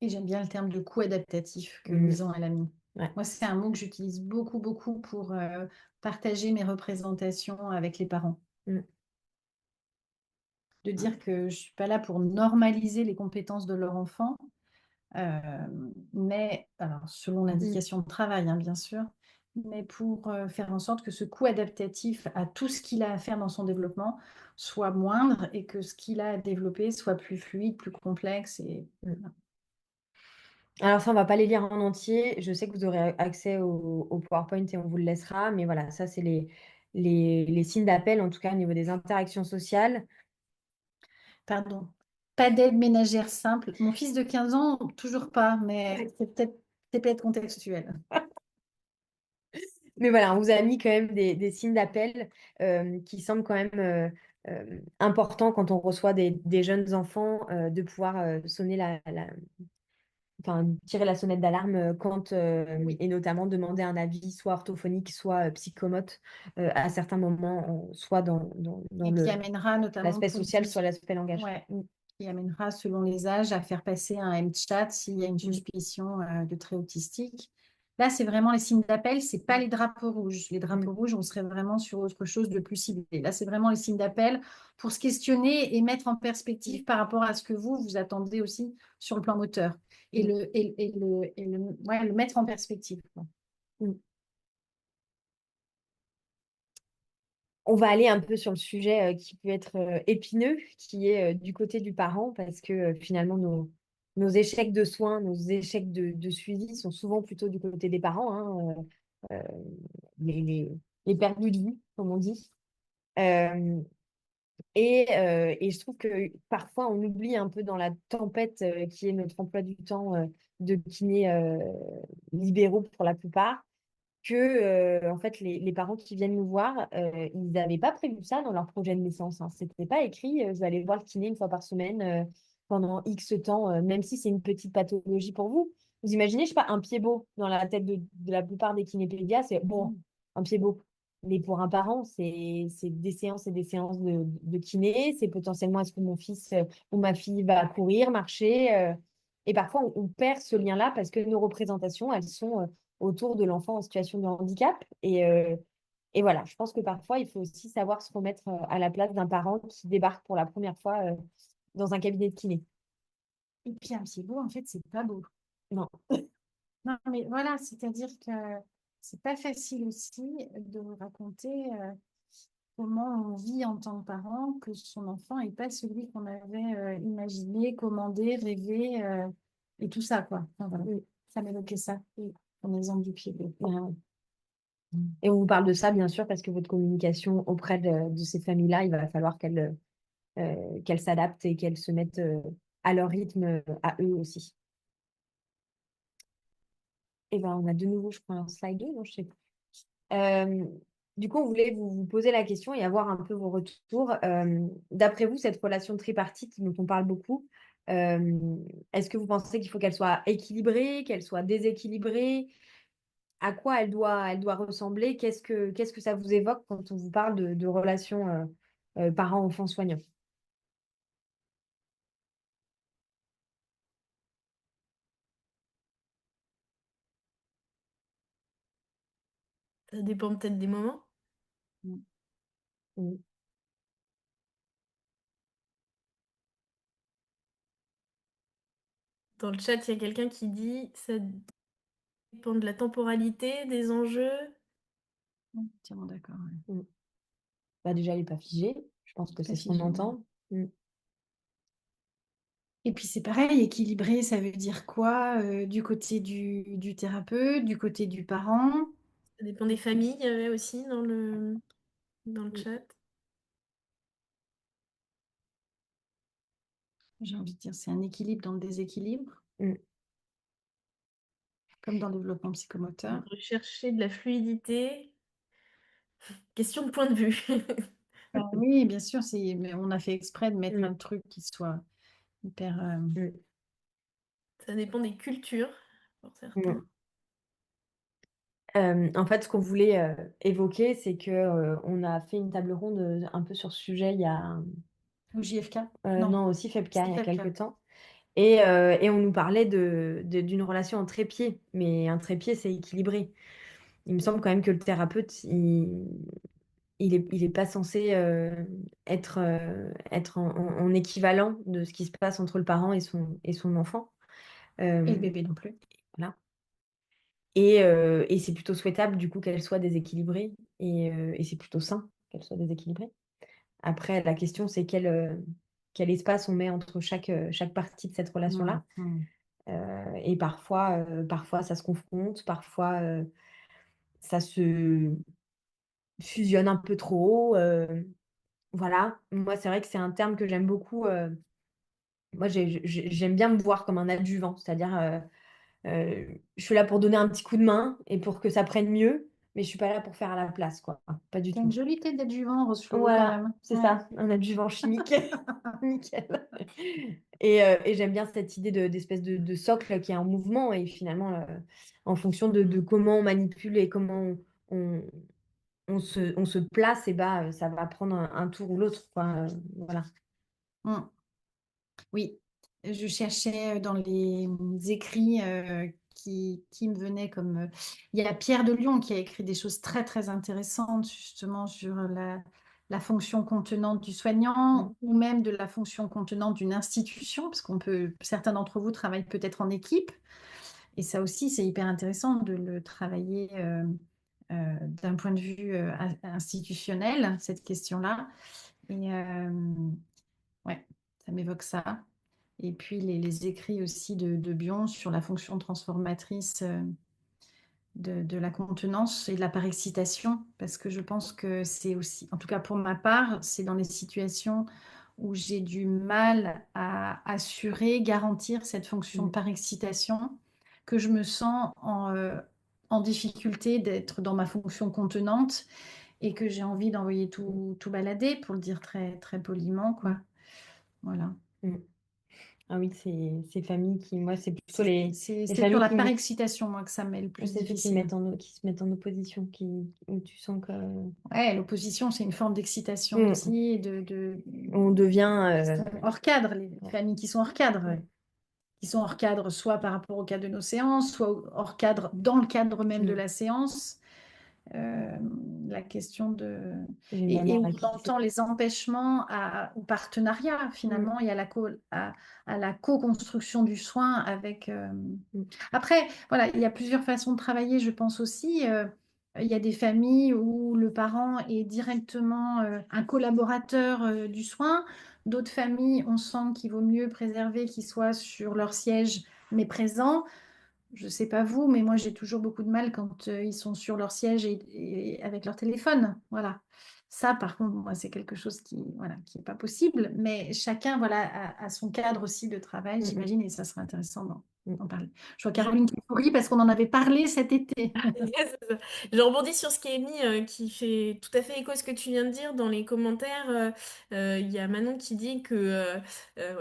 Et j'aime bien le terme de coût adaptatif que Mm. Louison elle a mis. Ouais. Moi, c'est un mot que j'utilise beaucoup, beaucoup pour partager mes représentations avec les parents. Mm. De dire que je ne suis pas là pour normaliser les compétences de leur enfant, mais, alors, selon l'indication de travail, hein, bien sûr, mais pour faire en sorte que ce coût adaptatif à tout ce qu'il a à faire dans son développement soit moindre et que ce qu'il a à développer soit plus fluide, plus complexe. Et Alors ça, on va pas les lire en entier. Je sais que vous aurez accès au PowerPoint et on vous le laissera. Mais voilà, ça, c'est les signes d'appel, en tout cas au niveau des interactions sociales. Pardon, pas d'aide ménagère simple. Mon fils de 15 ans, toujours pas, mais c'est peut-être contextuel. Mais voilà, on vous a mis quand même des signes d'appel qui semblent quand même importants quand on reçoit des jeunes enfants, de pouvoir sonner enfin, tirer la sonnette d'alarme quand, et notamment demander un avis soit orthophonique, soit psychomote à certains moments, soit dans Et qui amènera notamment l'aspect social, soit l'aspect langage. ouais, qui amènera, selon les âges, à faire passer un M-chat s'il y a une suspicion de trait autistique. Là, c'est vraiment les signes d'appel, c'est pas les drapeaux rouges. Les drapeaux rouges, on serait vraiment sur autre chose de plus ciblé. Là, c'est vraiment les signes d'appel pour se questionner et mettre en perspective par rapport à ce que vous attendez aussi sur le plan moteur. Et le mettre en perspective, quoi. On va aller un peu sur le sujet qui peut être épineux, qui est du côté du parent, parce que finalement, nos échecs de soins, nos échecs de suivi sont souvent plutôt du côté des parents, hein, les perdus de vue, comme on dit. Euh, et je trouve que parfois, on oublie un peu dans la tempête qui est notre emploi du temps de kinés libéraux pour la plupart, que en fait les parents qui viennent nous voir, ils n'avaient pas prévu ça dans leur projet de naissance, hein. C'était pas écrit, je vais aller voir le kiné une fois par semaine pendant X temps, même si c'est une petite pathologie pour vous. Vous imaginez, je sais pas, un pied beau dans la tête de la plupart des kinépédias, c'est bon, un pied beau. Mais pour un parent, c'est des séances et des séances de kiné. C'est potentiellement est-ce que mon fils ou ma fille va courir, marcher. Et parfois, on perd ce lien-là parce que nos représentations, elles sont autour de l'enfant en situation de handicap. Et voilà, je pense que parfois, il faut aussi savoir se remettre à la place d'un parent qui débarque pour la première fois dans un cabinet de kiné. Et puis un pied beau, en fait, c'est pas beau. Non. Non, mais voilà, c'est-à-dire que c'est pas facile aussi de raconter comment on vit en tant que parent, que son enfant n'est pas celui qu'on avait imaginé, commandé, rêvé, et tout ça, quoi. Enfin, voilà. Ça m'évoquait ça, en exemple du pied beau. Et on vous parle de ça, bien sûr, parce que votre communication auprès de ces familles-là, il va falloir qu'elles s'adaptent et qu'elles se mettent à leur rythme, à eux aussi. Et ben, on a de nouveau, je crois, un slide 2, non, je sais plus. Euh, du coup, on voulait vous poser la question et avoir un peu vos retours. D'après vous, cette relation tripartite dont on parle beaucoup, est-ce que vous pensez qu'il faut qu'elle soit équilibrée, qu'elle soit déséquilibrée? À quoi elle doit ressembler? Qu'est-ce que ça vous évoque quand on vous parle de relation parents-enfants soignants? Ça dépend peut-être des moments. Mm. Dans le chat, il y a quelqu'un qui dit ça dépend de la temporalité, des enjeux. Entièrement d'accord. Ouais. Mm. Bah, déjà, elle n'est pas figée. Je pense que Pas c'est ce qu'on figé, ouais. entend. Mm. Et puis c'est pareil, équilibré, ça veut dire quoi du côté du thérapeute, du côté du parent? Ça dépend des familles, il y avait aussi dans le chat. J'ai envie de dire, c'est un équilibre dans le déséquilibre, Mm. comme dans le développement psychomoteur. Rechercher de la fluidité. Question de point de vue. Ah oui, bien sûr, mais on a fait exprès de mettre Mm. un truc qui soit hyper... Mm. Ça dépend des cultures, pour certains. Mm. En fait, ce qu'on voulait évoquer, c'est que on a fait une table ronde un peu sur ce sujet il y a Au JFK? non aussi FEPCA il y a C'était FEPCA. quelques temps. Et on nous parlait d'une relation en trépied, mais un trépied, c'est équilibré. Il me semble quand même que le thérapeute, il est pas censé être en équivalent de ce qui se passe entre le parent et son enfant. Et Euh, le bébé non plus. voilà. Et c'est plutôt souhaitable, du coup, qu'elle soit déséquilibrée. Et c'est plutôt sain qu'elle soit déséquilibrée. Après, la question, c'est quel espace on met entre chaque partie de cette relation-là. Et parfois, ça se confronte, parfois, ça se fusionne un peu trop. Voilà. Moi, c'est vrai que c'est un terme que j'aime beaucoup. Moi, j'aime bien me voir comme un adjuvant, c'est-à-dire, je suis là pour donner un petit coup de main et pour que ça prenne mieux, mais je suis pas là pour faire à la place, quoi. Pas du T'as une tout. jolie tête d'adjuvant, Rose Flo, quand Voilà, même. c'est Ouais. ça, un adjuvant chimique. Nickel. Et j'aime bien cette idée d'espèce de socle qui est en mouvement et finalement, en fonction de comment on manipule et comment on, on se place, et bah, ça va prendre un tour ou l'autre, quoi. Voilà. Mm. Oui, je cherchais dans les écrits qui me venaient comme... il y a Pierre de Lion qui a écrit des choses très, très intéressantes justement sur la fonction contenante du soignant ou même de la fonction contenante d'une institution, parce certains d'entre vous travaillent peut-être en équipe. Et ça aussi, c'est hyper intéressant de le travailler d'un point de vue institutionnel, cette question-là. Et ouais, ça m'évoque ça. Et puis les écrits aussi de Bion sur la fonction transformatrice de la contenance et de la parexcitation, parce que je pense que c'est aussi, en tout cas pour ma part, c'est dans les situations où j'ai du mal à assurer, garantir cette fonction de parexcitation, que je me sens en difficulté d'être dans ma fonction contenante et que j'ai envie d'envoyer tout balader, pour le dire très, très poliment, quoi. Voilà. Mm. Ah oui, ces familles qui, moi, c'est plutôt les C'est sur familles la parexcitation, moi, que ça m'est le plus c'est ceux qui difficile. qui se mettent en opposition, où tu sens que Ouais, l'opposition, c'est une forme d'excitation aussi, et on devient hors cadre, les Ouais. familles qui sont hors cadre. Ouais. Qui sont hors cadre, soit par rapport au cadre de nos séances, soit hors cadre dans le cadre même de la séance. La question de... J'ai une Et nana où là on entend les empêchements au partenariat, finalement, et à la co-construction du soin avec... Après, voilà, il y a plusieurs façons de travailler, je pense aussi. Il y a des familles où le parent est directement un collaborateur du soin. D'autres familles, on sent qu'il vaut mieux préserver qu'ils soient sur leur siège, mais présents. Je ne sais pas vous, mais moi j'ai toujours beaucoup de mal quand ils sont sur leur siège et avec leur téléphone. Voilà. Ça, par contre, moi, c'est quelque chose voilà, qui n'est pas possible, mais chacun voilà, a son cadre aussi de travail, Mm, j'imagine, et ça serait intéressant mm. d'en parler. Je vois Je, Caroline qui sourit parce qu'on en avait parlé cet été. C'est ça. Je rebondis sur ce qui est mis, qui fait tout à fait écho à ce que tu viens de dire dans les commentaires. Il y a Manon qui dit que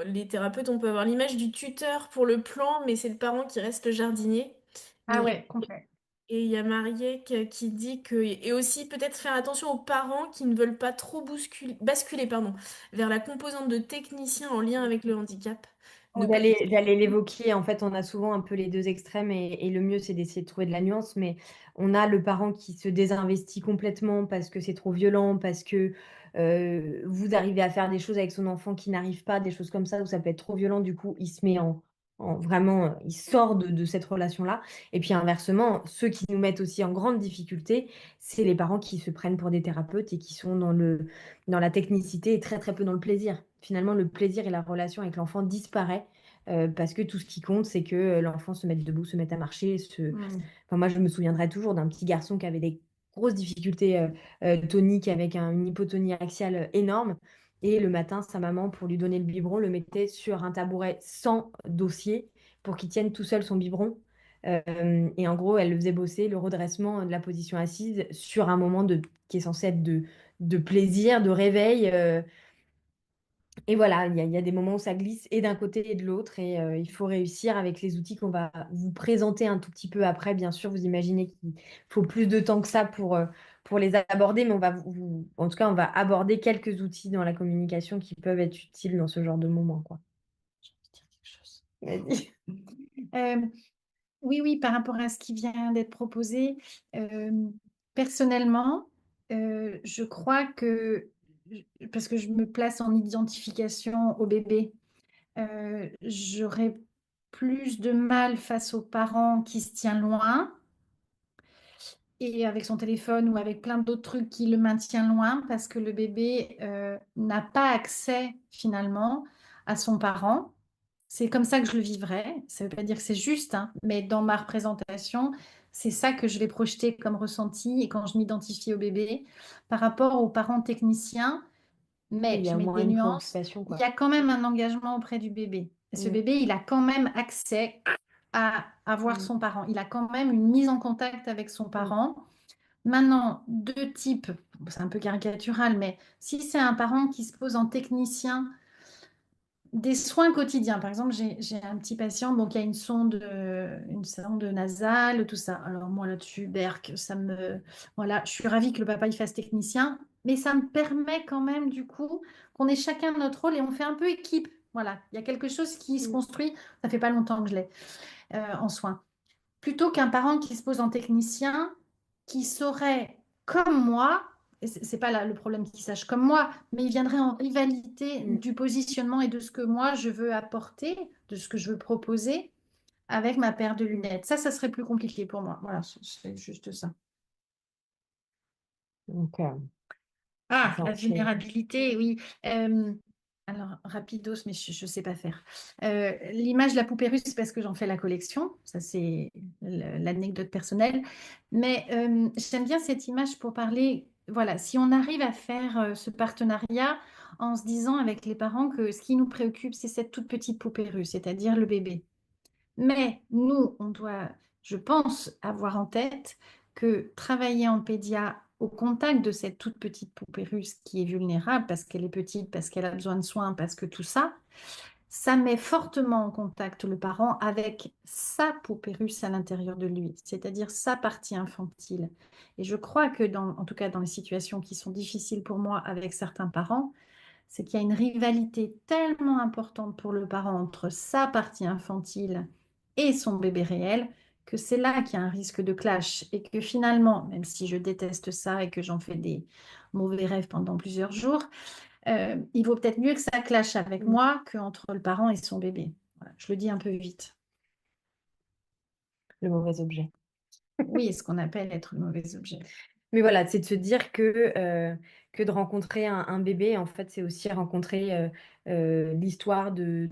les thérapeutes, on peut avoir l'image du tuteur pour le plan, mais c'est le parent qui reste le jardinier. Ah ouais, complet. Et il y a Mariette qui dit que... Et aussi peut-être faire attention aux parents qui ne veulent pas trop basculer vers la composante de technicien en lien avec le handicap. Ne pas... J'allais l'évoquer. En fait, on a souvent un peu les deux extrêmes et le mieux, c'est d'essayer de trouver de la nuance. Mais on a le parent qui se désinvestit complètement parce que c'est trop violent, parce que vous arrivez à faire des choses avec son enfant qui n'arrive pas, des choses comme ça où ça peut être trop violent. Du coup, il se met vraiment, il sort de cette relation-là. Et puis inversement, ceux qui nous mettent aussi en grande difficulté, c'est les parents qui se prennent pour des thérapeutes et qui sont dans la technicité et très très peu dans le plaisir. Finalement, le plaisir et la relation avec l'enfant disparaît parce que tout ce qui compte, c'est que l'enfant se mette debout, se mette à marcher. Enfin, moi, je me souviendrai toujours d'un petit garçon qui avait des grosses difficultés toniques avec une hypotonie axiale énorme. Et le matin, sa maman, pour lui donner le biberon, le mettait sur un tabouret sans dossier pour qu'il tienne tout seul son biberon. Et en gros, elle le faisait bosser le redressement de la position assise sur un moment qui est censé être de plaisir, de réveil. Et voilà, il y a des moments où ça glisse et d'un côté et de l'autre. Et il faut réussir avec les outils qu'on va vous présenter un tout petit peu après. Bien sûr, vous imaginez qu'il faut plus de temps que ça pour les aborder, mais en tout cas, on va aborder quelques outils dans la communication qui peuvent être utiles dans ce genre de moment, quoi. Je vais dire quelque chose. Vas-y. Oui, par rapport à ce qui vient d'être proposé, personnellement, je crois que, parce que je me place en identification au bébé, j'aurais plus de mal face aux parents qui se tient loin et avec son téléphone ou avec plein d'autres trucs qui le maintient loin parce que le bébé n'a pas accès finalement à son parent. C'est comme ça que je le vivrais. Ça ne veut pas dire que c'est juste, hein, mais dans ma représentation, c'est ça que je vais projeter comme ressenti et quand je m'identifie au bébé par rapport aux parents techniciens. Il Mais y a je au mets moins des une nuances. préoccupation, Il quoi. y a quand même un engagement auprès du bébé. Et ce Mm, bébé, il a quand même accès à voir mm, son parent. Il a quand même une mise en contact avec son mm. parent. Maintenant, deux types, c'est un peu caricatural, mais si c'est un parent qui se pose en technicien des soins quotidiens, par exemple, j'ai un petit patient bon, qui a une sonde nasale, tout ça. Alors moi là-dessus, Berk, voilà, je suis ravie que le papa il fasse technicien, mais ça me permet quand même du coup qu'on ait chacun notre rôle et on fait un peu équipe. Voilà, il y a quelque chose qui se Mm. construit. Ça fait pas longtemps que je l'ai en soins. Plutôt qu'un parent qui se pose en technicien, qui saurait, comme moi, et c'est pas le problème qu'il sache comme moi, mais il viendrait en rivalité Mm. du positionnement et de ce que moi je veux apporter, de ce que je veux proposer avec ma paire de lunettes. Ça serait plus compliqué pour moi. Voilà, c'est juste ça. Donc, Ah, ça, la vulnérabilité, oui. Alors, rapidos, mais je ne sais pas faire. L'image de la poupée russe, c'est parce que j'en fais la collection. Ça, c'est l'anecdote personnelle. Mais j'aime bien cette image pour parler. Voilà, si on arrive à faire ce partenariat en se disant avec les parents que ce qui nous préoccupe, c'est cette toute petite poupée russe, c'est-à-dire le bébé. Mais nous, on doit, je pense, avoir en tête que travailler en pédia au contact de cette toute petite poupée russe qui est vulnérable parce qu'elle est petite, parce qu'elle a besoin de soins, parce que tout ça, ça met fortement en contact le parent avec sa poupée russe à l'intérieur de lui, c'est-à-dire sa partie infantile. Et je crois que en tout cas dans les situations qui sont difficiles pour moi avec certains parents, c'est qu'il y a une rivalité tellement importante pour le parent entre sa partie infantile et son bébé réel que c'est là qu'il y a un risque de clash et que finalement, même si je déteste ça et que j'en fais des mauvais rêves pendant plusieurs jours, il vaut peut-être mieux que ça clash avec Mm. moi qu'entre le parent et son bébé. Voilà, je le dis un peu vite. Le mauvais objet. Oui, ce qu'on appelle être le mauvais objet. Mais voilà, c'est de se dire que de rencontrer un bébé, en fait, c'est aussi rencontrer l'histoire de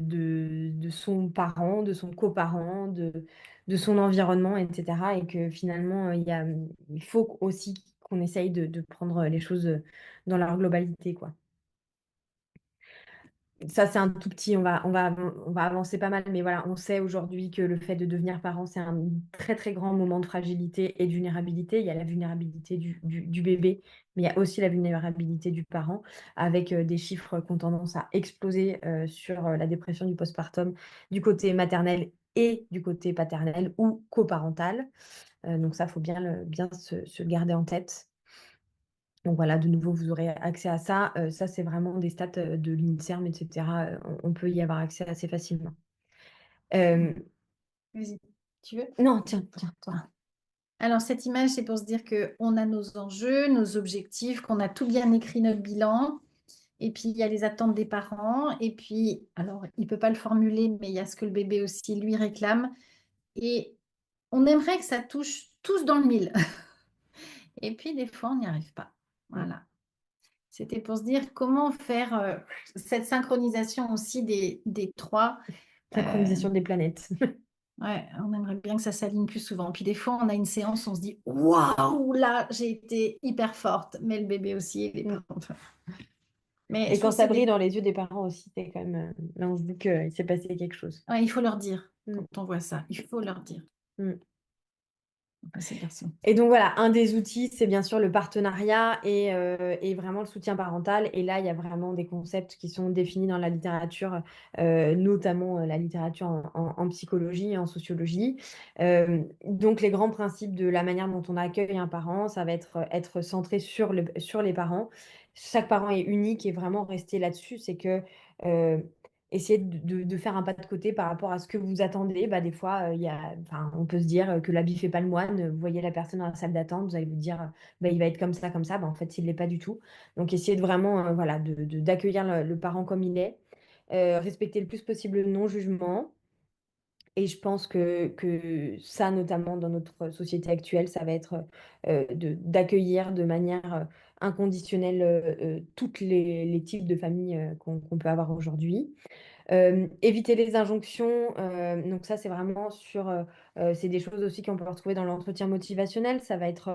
son parent, de son coparent, de son environnement, etc. Et que finalement, il faut aussi qu'on essaye de prendre les choses dans leur globalité, quoi. Ça, c'est un tout petit, on va avancer pas mal, mais voilà, on sait aujourd'hui que le fait de devenir parent, c'est un très très grand moment de fragilité et de vulnérabilité. Il y a la vulnérabilité du bébé, mais il y a aussi la vulnérabilité du parent, avec des chiffres qui ont tendance à exploser sur la dépression du postpartum du côté maternel et du côté paternel ou coparental. Donc ça, il faut bien se le garder en tête. Donc voilà, de nouveau, vous aurez accès à ça. Ça, c'est vraiment des stats de l'INSERM, etc. On peut y avoir accès assez facilement. Vas-y, tu veux? Non, tiens, toi. Alors, cette image, c'est pour se dire qu'on a nos enjeux, nos objectifs, qu'on a tout bien écrit notre bilan. Et puis, il y a les attentes des parents. Et puis, alors, il ne peut pas le formuler, mais il y a ce que le bébé aussi lui réclame. Et on aimerait que ça touche tous dans le mille. Et puis, des fois, on n'y arrive pas. Voilà. C'était pour se dire comment faire cette synchronisation aussi des trois. Synchronisation des planètes. Ouais, on aimerait bien que ça s'aligne plus souvent. Puis des fois, on a une séance, on se dit waouh, là, j'ai été hyper forte. Mais le bébé aussi, et les parents. Enfin. Mais Et je quand trouve que ça c'est brille dans les yeux des parents aussi, c'est quand même. Là, on se dit qu'il s'est passé quelque chose. Ouais, il faut leur dire Mm. quand on voit ça. Il faut leur dire. Mm. Ces garçons. Et donc voilà, un des outils, c'est bien sûr le partenariat et vraiment le soutien parental. Et là, il y a vraiment des concepts qui sont définis dans la littérature, notamment la littérature en psychologie et en sociologie. Donc les grands principes de la manière dont on accueille un parent, ça va être centré sur les parents. Chaque parent est unique et vraiment rester là-dessus, c'est que essayer de faire un pas de côté par rapport à ce que vous attendez. Bah, des fois, on peut se dire que l'habit fait pas le moine. Vous voyez la personne dans la salle d'attente, vous allez vous dire, bah, il va être comme ça, comme ça. Bah, en fait, il ne l'est pas du tout. Donc, essayez de vraiment voilà, d'accueillir le parent comme il est. Respecter le plus possible le non-jugement. Et je pense que ça, notamment dans notre société actuelle, ça va être d'accueillir de manière inconditionnelle tous les types de familles qu'on peut avoir aujourd'hui. Éviter les injonctions, donc ça, c'est vraiment c'est des choses aussi qu'on peut retrouver dans l'entretien motivationnel. Ça va être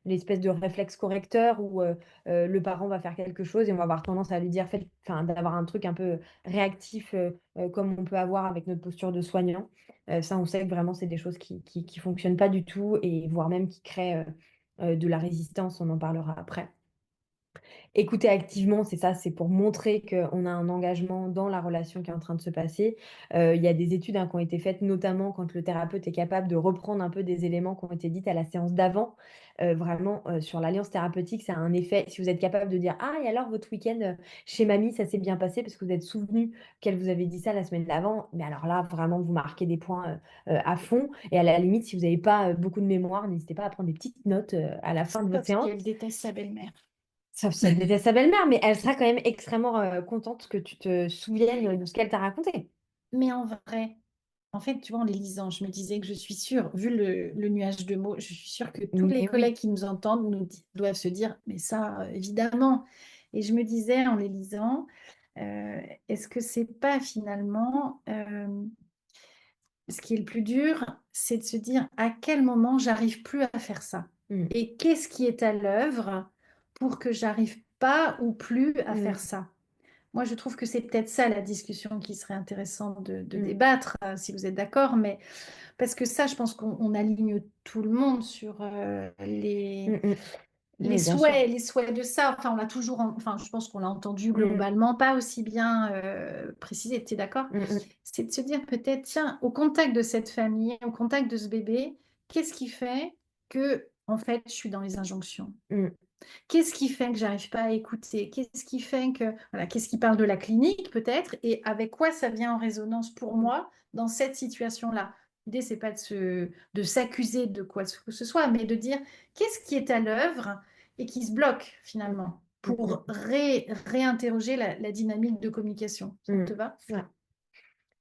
l'espèce de réflexe correcteur où le parent va faire quelque chose et on va avoir tendance à lui dire, d'avoir un truc un peu réactif, comme on peut avoir avec notre posture de soignant. Ça, on sait que vraiment, c'est des choses qui fonctionnent pas du tout et voire même qui créent de la résistance. On en parlera après. Écouter activement, c'est ça, c'est pour montrer qu'on a un engagement dans la relation qui est en train de se passer. Il y a des études qui ont été faites, notamment quand le thérapeute est capable de reprendre un peu des éléments qui ont été dits à la séance d'avant. Vraiment, sur l'alliance thérapeutique, ça a un effet. Si vous êtes capable de dire, ah, et alors votre week-end chez mamie, ça s'est bien passé parce que vous êtes souvenu qu'elle vous avait dit ça la semaine d'avant. Mais alors là, vraiment, vous marquez des points à fond. Et à la limite, si vous n'avez pas beaucoup de mémoire, n'hésitez pas à prendre des petites notes à la fin de votre Sauf séance. si elle déteste sa belle-mère. Sauf si elle déteste sa belle-mère, mais elle sera quand même extrêmement contente que tu te souviennes de ce qu'elle t'a raconté. Mais en vrai, en fait, tu vois, en les lisant, je me disais que je suis sûre, vu le nuage de mots, je suis sûre que tous Mais les oui. collègues qui nous entendent doivent se dire, mais ça, évidemment. Et je me disais en les lisant, est-ce que c'est pas finalement ce qui est le plus dur, c'est de se dire à quel moment j'arrive plus à faire ça. Mm. Et qu'est-ce qui est à l'œuvre pour que j'arrive pas ou plus à faire ça. Moi, je trouve que c'est peut-être ça la discussion qui serait intéressante de débattre, si vous êtes d'accord, mais parce que ça, je pense qu'on aligne tout le monde sur les Oui, bien sûr. les souhaits de ça. Enfin, on l'a toujours, enfin, je pense qu'on l'a entendu Mm. globalement, pas aussi bien précisé. Tu es d'accord? C'est de se dire peut-être, tiens, au contact de cette famille, au contact de ce bébé, qu'est-ce qui fait que, en fait, je suis dans les injonctions? Mm. Qu'est-ce qui fait que j'arrive pas à écouter? Qu'est-ce qui fait que, voilà, qu'est-ce qui parle de la clinique peut-être et avec quoi ça vient en résonance pour moi dans cette situation-là? L'idée, c'est pas de s'accuser de quoi que ce soit, mais de dire qu'est-ce qui est à l'œuvre et qui se bloque finalement pour réinterroger la dynamique de communication. Ça te va? Ouais.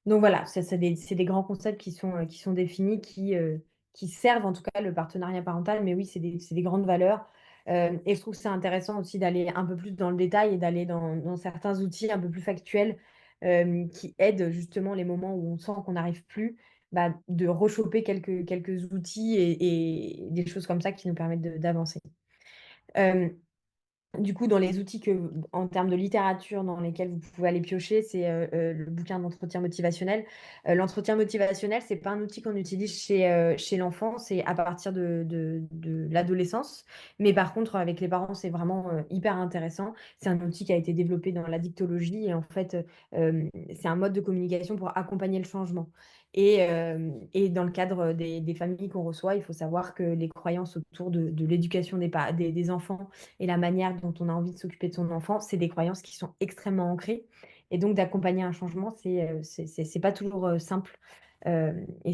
Donc voilà, c'est des grands concepts qui sont définis, qui servent en tout cas le partenariat parental, mais oui, c'est des grandes valeurs. Et je trouve que c'est intéressant aussi d'aller un peu plus dans le détail et d'aller dans certains outils un peu plus factuels qui aident justement les moments où on sent qu'on n'arrive plus, bah, de rechoper quelques outils et des choses comme ça qui nous permettent d'avancer. Euh, Du coup, dans les outils en termes de littérature dans lesquels vous pouvez aller piocher, c'est le bouquin d'entretien motivationnel. L'entretien motivationnel, c'est pas un outil qu'on utilise chez l'enfant, c'est à partir de l'adolescence. Mais par contre, avec les parents, c'est vraiment hyper intéressant. C'est un outil qui a été développé dans l'addictologie et en fait, c'est un mode de communication pour accompagner le changement. Et dans le cadre des familles qu'on reçoit, il faut savoir que les croyances autour de l'éducation des enfants et la manière dont on a envie de s'occuper de son enfant, c'est des croyances qui sont extrêmement ancrées. Et donc, d'accompagner un changement, c'est pas toujours simple. Et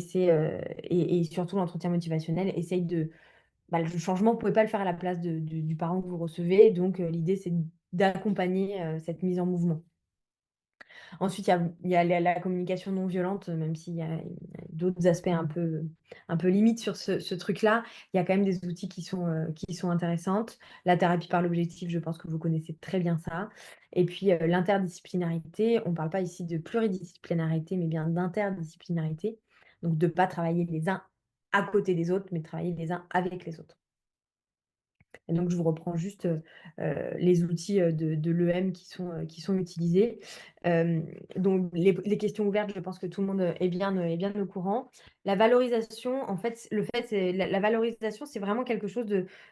surtout, l'entretien motivationnel essaye de. Bah, le changement, vous ne pouvez pas le faire à la place du parent que vous recevez. Donc, l'idée, c'est d'accompagner cette mise en mouvement. Ensuite, il y a la communication non violente, même s'il y a d'autres aspects un peu limites sur ce truc-là. Il y a quand même des outils qui sont intéressantes. La thérapie par l'objectif, je pense que vous connaissez très bien ça. Et puis, l'interdisciplinarité, on ne parle pas ici de pluridisciplinarité, mais bien d'interdisciplinarité. Donc, de ne pas travailler les uns à côté des autres, mais travailler les uns avec les autres. Et donc, je vous reprends juste les outils de l'EM qui sont utilisés. Donc, les questions ouvertes, je pense que tout le monde est bien au courant. La valorisation, en fait, la valorisation, c'est vraiment quelque chose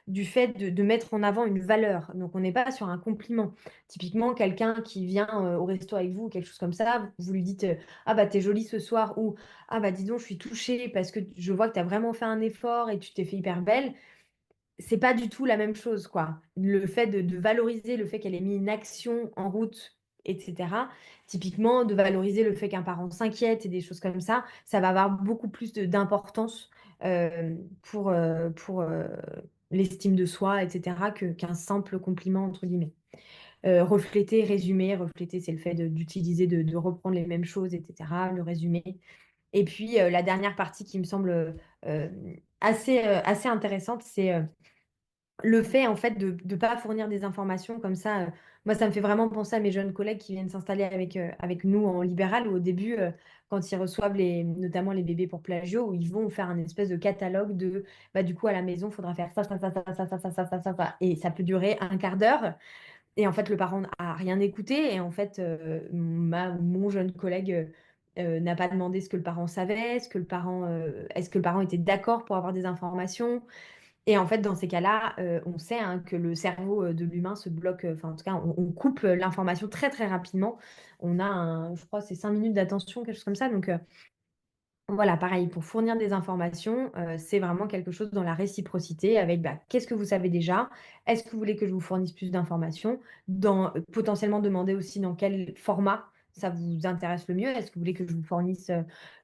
du fait de mettre en avant une valeur. Donc, on n'est pas sur un compliment. Typiquement, quelqu'un qui vient au resto avec vous, quelque chose comme ça, vous lui dites ah bah t'es jolie ce soir, ou ah bah dis donc, je suis touchée parce que je vois que tu as vraiment fait un effort et tu t'es fait hyper belle. C'est pas du tout la même chose, quoi. Le fait de valoriser le fait qu'elle ait mis une action en route, etc. Typiquement, de valoriser le fait qu'un parent s'inquiète et des choses comme ça va avoir beaucoup plus d'importance pour l'estime de soi, etc., qu'un simple compliment, entre guillemets. Refléter, résumer. Refléter, c'est le fait d'utiliser, de reprendre les mêmes choses, etc., le résumer. Et puis, la dernière partie qui me semble assez intéressante, c'est le fait en fait de ne pas fournir des informations comme ça. Moi, ça me fait vraiment penser à mes jeunes collègues qui viennent s'installer avec nous en libéral, où au début, quand ils reçoivent notamment les bébés pour plagio, où ils vont faire un espèce de catalogue de bah, du coup à la maison, il faudra faire ça, ça, ça, ça, ça, ça, ça, ça, ça, ça. Et ça peut durer un quart d'heure. Et en fait, le parent n'a rien écouté. Et en fait, mon jeune collègue n'a pas demandé ce que le parent savait, est-ce que le parent était d'accord pour avoir des informations. Et en fait, dans ces cas-là, on sait que le cerveau de l'humain se bloque, enfin, en tout cas, on coupe l'information très, très rapidement. On a, je crois, c'est 5 minutes d'attention, quelque chose comme ça. Donc, voilà, pareil, pour fournir des informations, c'est vraiment quelque chose dans la réciprocité avec bah, qu'est-ce que vous savez déjà? Est-ce que vous voulez que je vous fournisse plus d'informations? Potentiellement demander aussi dans quel format ça vous intéresse le mieux. Est-ce que vous voulez que je vous fournisse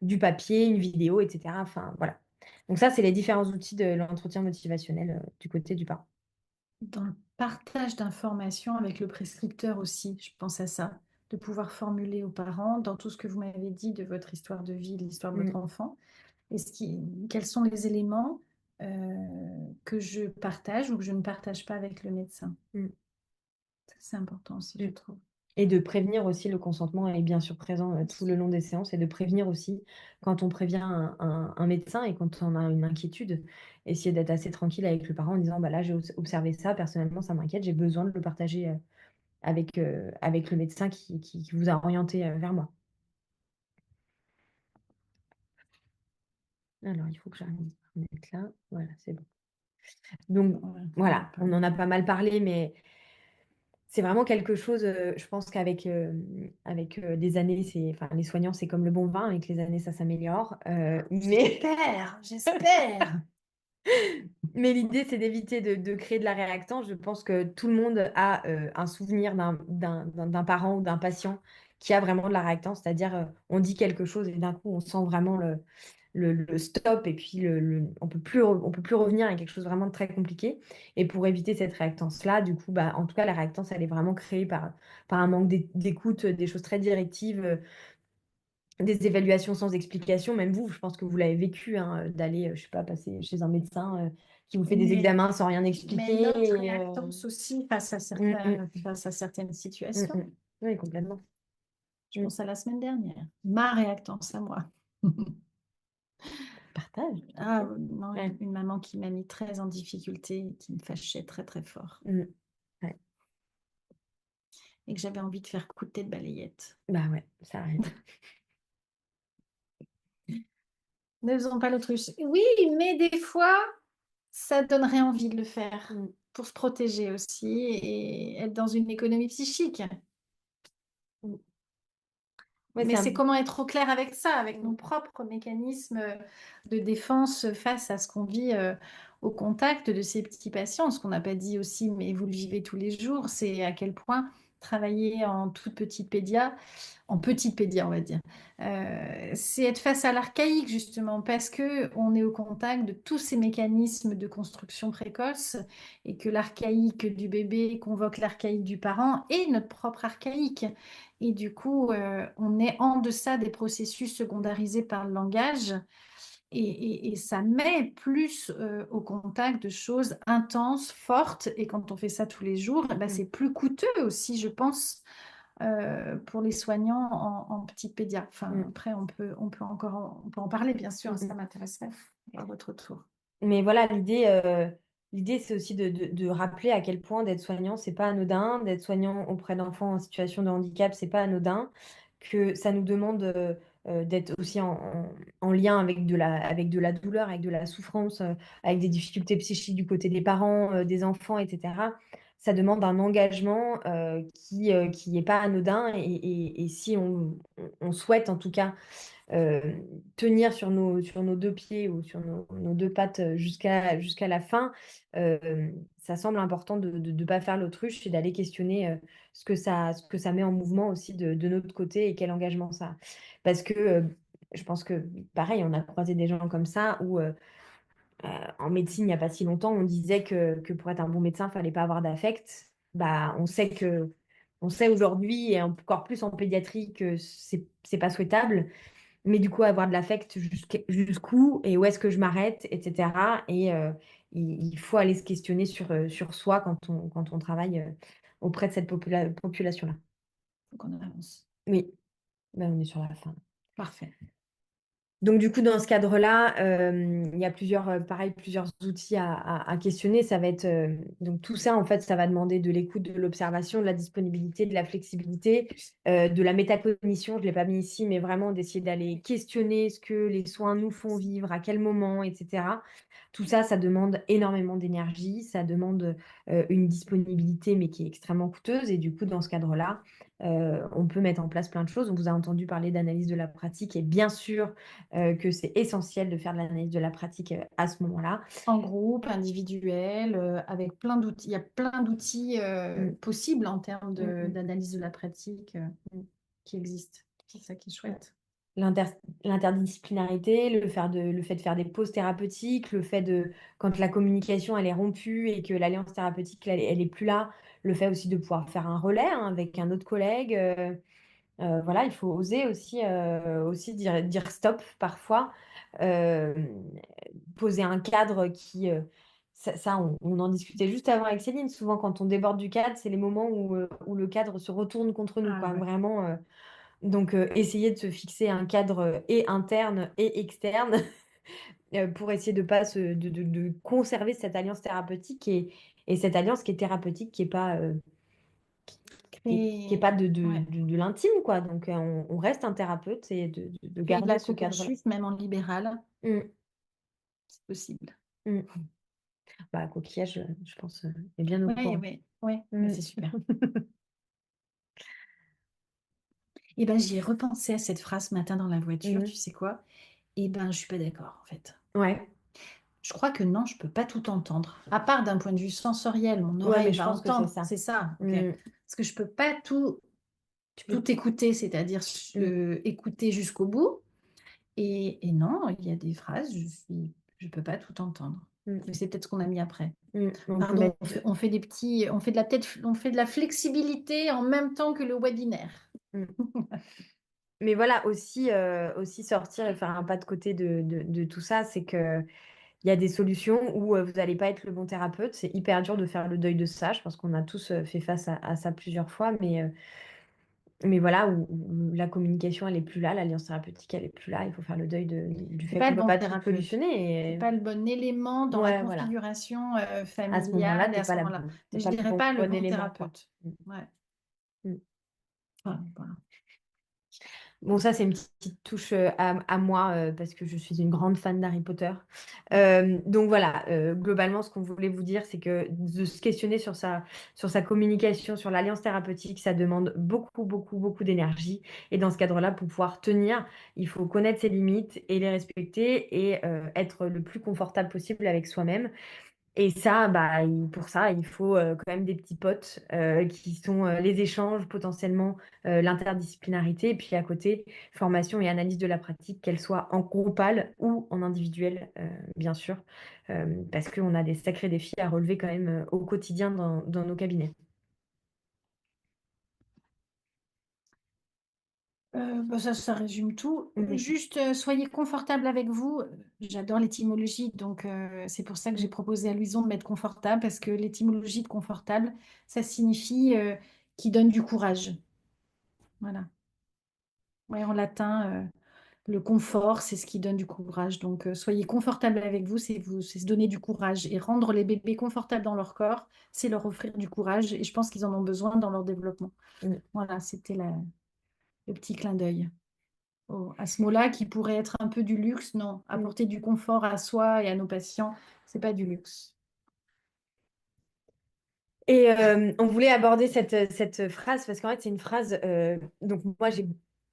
du papier, une vidéo, etc. Enfin, voilà. Donc ça, c'est les différents outils de l'entretien motivationnel du côté du parent. Dans le partage d'informations avec le prescripteur aussi, je pense à ça, de pouvoir formuler aux parents, dans tout ce que vous m'avez dit de votre histoire de vie, de l'histoire de votre enfant, quels sont les éléments que je partage ou que je ne partage pas avec le médecin. Mm. Ça, c'est important aussi, je trouve. Et de prévenir aussi, le consentement est bien sûr présent tout le long des séances, et de prévenir aussi quand on prévient un médecin et quand on a une inquiétude, essayer d'être assez tranquille avec le parent en disant bah là j'ai observé ça, personnellement ça m'inquiète, j'ai besoin de le partager avec le médecin qui vous a orienté vers moi. Alors il faut que j'arrive à mettre là, voilà c'est bon. Donc voilà, on en a pas mal parlé, mais c'est vraiment quelque chose, je pense qu'avec des années, les soignants, c'est comme le bon vin, avec les années, ça s'améliore. Mais J'espère. mais l'idée, c'est d'éviter de créer de la réactance. Je pense que tout le monde a un souvenir d'un parent ou d'un patient qui a vraiment de la réactance, c'est-à-dire on dit quelque chose et d'un coup, on sent vraiment le stop et puis on peut plus revenir à quelque chose vraiment de très compliqué. Et pour éviter cette réactance-là, du coup, bah, en tout cas, la réactance, elle est vraiment créée par un manque d'écoute, des choses très directives, des évaluations sans explication. Même vous, je pense que vous l'avez vécu, d'aller, je sais pas, passer chez un médecin qui vous fait des examens sans rien expliquer. Mais notre réactance aussi face à certaines situations. Oui, complètement. Je pense à la semaine dernière. Ma réactance à moi. Partage. Ah non, Ouais. une maman qui m'a mis très en difficulté, qui me fâchait très très fort. Ouais. Et que j'avais envie de faire coup de tête balayette. Bah ouais, ça arrive. Ne faisons pas l'autruche. Oui, mais des fois, ça donnerait envie de le faire pour se protéger aussi et être dans une économie psychique. Mm. Ouais, Mais c'est c'est un... comment être au clair avec ça, avec nos propres mécanismes de défense face à ce qu'on vit au contact de ces petits patients. Ce qu'on n'a pas dit aussi, mais vous le vivez tous les jours, c'est à quel point travailler en toute petite pédia, en petite pédia, on va dire, c'est être face à l'archaïque, justement, parce que on est au contact de tous ces mécanismes de construction précoce et que l'archaïque du bébé convoque l'archaïque du parent et notre propre archaïque. Et du coup, on est en deçà des processus secondarisés par le langage et ça met plus au contact de choses intenses, fortes. Et quand on fait ça tous les jours, bah, c'est plus coûteux aussi, je pense, pour les soignants en petite pédia. Enfin, après, on peut en parler, bien sûr, ça m'intéresserait à votre tour. Mais voilà, l'idée, c'est aussi de rappeler à quel point d'être soignant, c'est pas anodin, d'être soignant auprès d'enfants en situation de handicap, c'est pas anodin, que ça nous demande d'être aussi en lien avec avec de la douleur, avec de la souffrance, avec des difficultés psychiques du côté des parents, des enfants, etc. Ça demande un engagement qui est pas anodin et si on souhaite en tout cas euh, tenir sur nos deux pieds ou sur nos deux pattes jusqu'à la fin, ça semble important de ne pas faire l'autruche et d'aller questionner ce que ça met en mouvement aussi de notre côté et quel engagement ça a. Parce que je pense que, pareil, on a croisé des gens comme ça où en médecine, il n'y a pas si longtemps, on disait que pour être un bon médecin, il ne fallait pas avoir d'affect. Bah, on sait aujourd'hui, et encore plus en pédiatrie, que c'est pas souhaitable. Mais du coup, avoir de l'affect jusqu'où et où est-ce que je m'arrête, etc. Et il faut aller se questionner sur soi quand on travaille auprès de cette population-là. Faut qu'on avance. Oui, ben, on est sur la fin. Parfait. Donc, du coup, dans ce cadre-là, il y a plusieurs outils à questionner. Ça va être, donc tout ça, en fait, ça va demander de l'écoute, de l'observation, de la disponibilité, de la flexibilité, de la métacognition. Je ne l'ai pas mis ici, mais vraiment d'essayer d'aller questionner ce que les soins nous font vivre, à quel moment, etc. Tout ça, ça demande énormément d'énergie, ça demande une disponibilité, mais qui est extrêmement coûteuse. Et du coup, dans ce cadre-là, on peut mettre en place plein de choses. On vous a entendu parler d'analyse de la pratique et bien sûr que c'est essentiel de faire de l'analyse de la pratique à ce moment-là. En groupe, individuel, avec plein d'outils. Il y a plein d'outils possibles en termes d'analyse de la pratique qui existent. C'est ça qui est chouette. L'interdisciplinarité, le fait de faire des pauses thérapeutiques, le fait quand la communication elle est rompue et que l'alliance thérapeutique elle est plus là, le fait aussi de pouvoir faire un relais avec un autre collègue. Voilà, il faut oser aussi dire stop parfois, euh, poser un cadre ça, on en discutait juste avant avec Céline. Souvent, quand on déborde du cadre, c'est les moments où le cadre se retourne contre nous, Ah, quoi. ouais. Vraiment. Donc, essayer de se fixer un cadre et interne et externe pour essayer de conserver cette alliance thérapeutique et cette alliance qui est thérapeutique, qui est pas qui est pas de l'intime, quoi. Donc, on reste un thérapeute et de Créer de garder la ce cadre-là. co-consulte, même en libéral, Mm, c'est possible. mm. Bah, Coquillage, je pense, est bien au Oui, courant. oui, oui, Mm. c'est super. Et ben, j'y ai repensé à cette phrase ce matin dans la voiture, tu sais quoi? Et ben, je suis pas d'accord, en fait. Ouais, Je crois que non, je peux pas tout entendre. À part d'un point de vue sensoriel, mon ouais, oreille mais je va pense que c'est entendre, ça. c'est ça, ok. Mm. Parce que je peux pas tout Tu peux... écouter, c'est-à-dire écouter jusqu'au bout. Et non, il y a des phrases, je peux pas tout entendre. Mm. Mais c'est peut-être ce qu'on a mis après. On peut Pardon, mettre... on fait des petits, on fait de la flexibilité en même temps que le webinaire. Mm. Mais voilà, aussi sortir et faire un pas de côté de tout ça, c'est que il y a des solutions où vous n'allez pas être le bon thérapeute. C'est hyper dur de faire le deuil de ça. Je pense qu'on a tous fait face à ça plusieurs fois, mais Mais voilà, où la communication, elle est plus là, l'alliance thérapeutique, elle est plus là. Il faut faire le deuil du C'est fait pas qu'on le peut bon pas tout thérapeute. C'est solutionner. pas le bon élément dans la Ouais, voilà. configuration À ce moment-là, familiale et t'es à ce pas moment-là. t'es Mais je pas le dirais pas le bon bon élément, quoi. thérapeute. Ouais. Mm. Voilà. Bon, ça, c'est une petite touche à moi parce que je suis une grande fan d'Harry Potter. Donc voilà, globalement, ce qu'on voulait vous dire, c'est que de se questionner sur sa communication, sur l'alliance thérapeutique, ça demande beaucoup, beaucoup, beaucoup d'énergie. Et dans ce cadre-là, pour pouvoir tenir, il faut connaître ses limites et les respecter et être le plus confortable possible avec soi-même. Et ça, bah, pour ça, il faut quand même des petits potes qui sont les échanges, potentiellement l'interdisciplinarité, et puis à côté, formation et analyse de la pratique, qu'elle soit en groupal ou en individuel, bien sûr, parce qu'on a des sacrés défis à relever quand même au quotidien dans nos cabinets. Bah, ça résume tout. Mhm. Juste, soyez confortable avec vous. J'adore l'étymologie, donc c'est pour ça que j'ai proposé à Louison de mettre confortable, parce que l'étymologie de confortable, ça signifie qui donne du courage. Voilà. Ouais, en latin, le confort, c'est ce qui donne du courage. Donc, soyez confortable avec vous, c'est se donner du courage. Et rendre les bébés confortables dans leur corps, c'est leur offrir du courage. Et je pense qu'ils en ont besoin dans leur développement. Mm. Voilà, c'était le petit clin d'œil. À ce mot-là, qui pourrait être un peu du luxe, non. Apporter du confort à soi et à nos patients, c'est pas du luxe. Et on voulait aborder cette phrase parce qu'en fait, c'est une phrase. Donc, moi,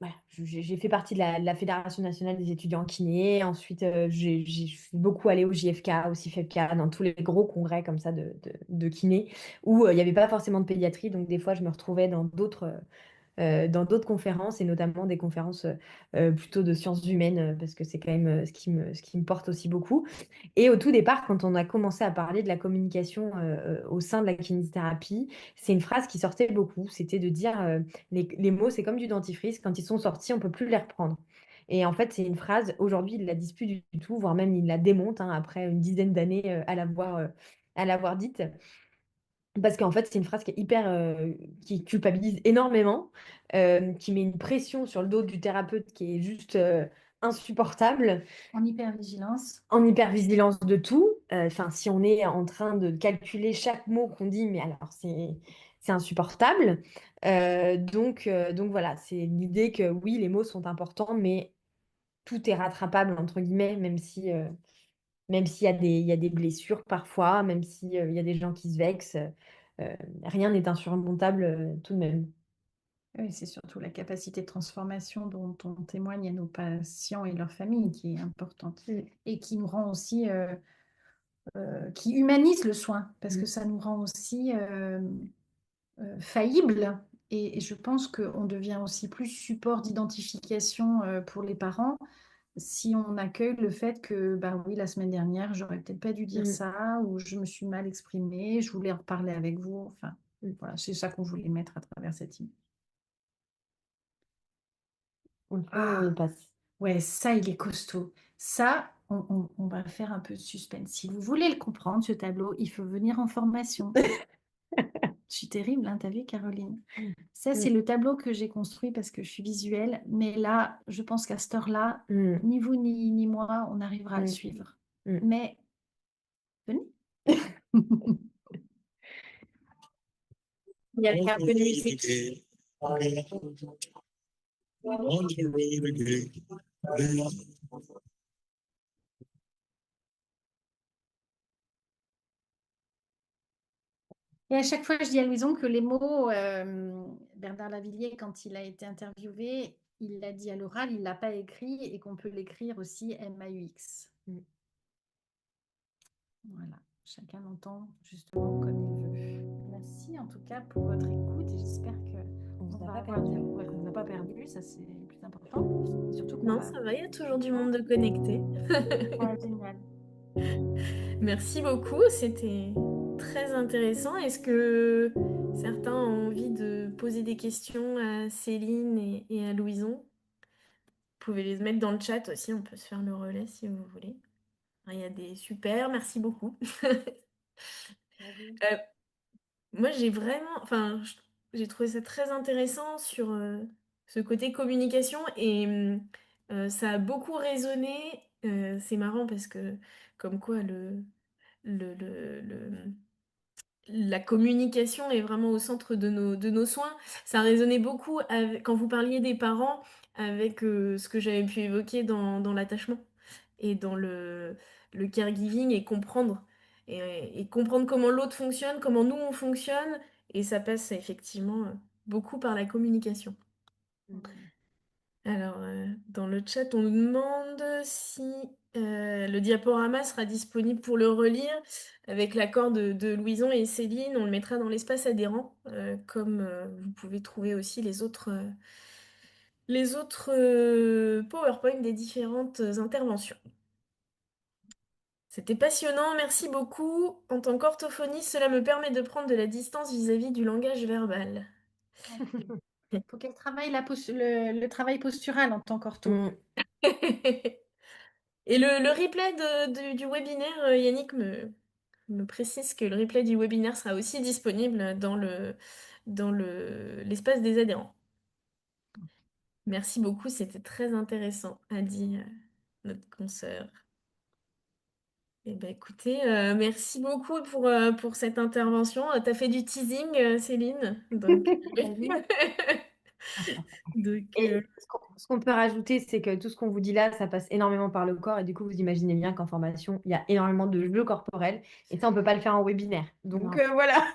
voilà, j'ai fait partie de la Fédération nationale des étudiants en kiné. Ensuite, je suis beaucoup allée au JFK, au CIFEPK, dans tous les gros congrès comme ça de kiné où il n'y avait pas forcément de pédiatrie. Donc, des fois, je me retrouvais dans d'autres conférences et notamment des conférences plutôt de sciences humaines parce que c'est quand même ce qui me porte aussi beaucoup. Et au tout départ, quand on a commencé à parler de la communication au sein de la kinésithérapie, c'est une phrase qui sortait beaucoup. C'était de dire les mots, c'est comme du dentifrice. Quand ils sont sortis, on peut plus les reprendre. Et en fait, c'est une phrase, aujourd'hui, il ne la disent plus du tout, voire même il la démonte hein, après une dizaine d'années à l'avoir dite. Parce qu'en fait, c'est une phrase qui est qui culpabilise énormément, qui met une pression sur le dos du thérapeute qui est juste insupportable, En hypervigilance. en hypervigilance de tout. Enfin, si on est en train de calculer chaque mot qu'on dit, mais alors c'est insupportable. Donc voilà, c'est l'idée que oui, les mots sont importants, mais tout est rattrapable entre guillemets, même s'il y a il y a des blessures parfois, même s'il y a des gens qui se vexent, rien n'est insurmontable tout de même. Oui, c'est surtout la capacité de transformation dont on témoigne à nos patients et leurs familles qui est importante Mm. et qui nous rend aussi, qui humanise le soin parce Mm. que ça nous rend aussi faillible et je pense qu'on devient aussi plus support d'identification pour les parents si on accueille le fait que, bah oui, la semaine dernière, j'aurais peut-être pas dû dire Mm. ça ou je me suis mal exprimée, je voulais en reparler avec vous. Enfin, Mm. voilà, c'est ça qu'on voulait mettre à travers cette image. Il Ah, il passe. ouais, ça, il est costaud. Ça, on va faire un peu de suspense. Si vous voulez le comprendre, ce tableau, il faut venir en formation. Je suis terrible, hein, t'as vu, Caroline? Ça, c'est Mm. le tableau que j'ai construit parce que je suis visuelle. Mais là, je pense qu'à cette heure-là, Mm. ni vous ni moi, on arrivera à le Mm. suivre. Mm. Mais venez. Il y a un peu de musique. On the road again. Et à chaque fois, je dis à Louison que les mots, Bernard Lavilliers, quand il a été interviewé, il l'a dit à l'oral, il ne l'a pas écrit et qu'on peut l'écrire aussi MAUX. Mm. Voilà, chacun l'entend justement comme il veut. Merci en tout cas pour votre écoute et j'espère que On on ne va pas avoir perdu. ouais, qu'on ne va pas perdu, ça c'est le plus important. Surtout qu'on Non, va. ça va, il y a toujours du monde de connecté. Ouais, génial. Merci beaucoup, c'était très intéressant. Est-ce que certains ont envie de poser des questions à Céline et à Louison? Vous pouvez les mettre dans le chat aussi, on peut se faire le relais si vous voulez. Ah, il y a des super, merci beaucoup. Euh, moi j'ai vraiment, enfin, j'ai trouvé ça très intéressant sur ce côté communication et ça a beaucoup résonné. C'est marrant parce que comme quoi le, le- le- la communication est vraiment au centre de nos soins. Ça résonnait beaucoup quand vous parliez des parents avec ce que j'avais pu évoquer dans l'attachement et dans le caregiving et comprendre. Et comprendre comment l'autre fonctionne, comment nous on fonctionne. Et ça passe effectivement beaucoup par la communication. Alors, dans le chat, on nous demande si le diaporama sera disponible pour le relire avec l'accord de Louison et Céline. On le mettra dans l'espace adhérent, comme vous pouvez trouver aussi les autres PowerPoint des différentes interventions. C'était passionnant, merci beaucoup. En tant qu'orthophoniste, cela me permet de prendre de la distance vis-à-vis du langage verbal. Faut qu'elle travaille le travail postural en tant qu'ortho. Et le replay du webinaire, Yannick me précise que le replay du webinaire sera aussi disponible dans l'espace des adhérents. Merci beaucoup, c'était très intéressant, a dit notre consoeur. Eh ben, écoutez, merci beaucoup pour cette intervention. Tu as fait du teasing, Céline. Donc, donc, Et ce qu'on peut rajouter, c'est que tout ce qu'on vous dit là, ça passe énormément par le corps. Et du coup, vous imaginez bien qu'en formation, il y a énormément de jeux corporels. Et ça, on ne peut pas le faire en webinaire. Donc Non. voilà.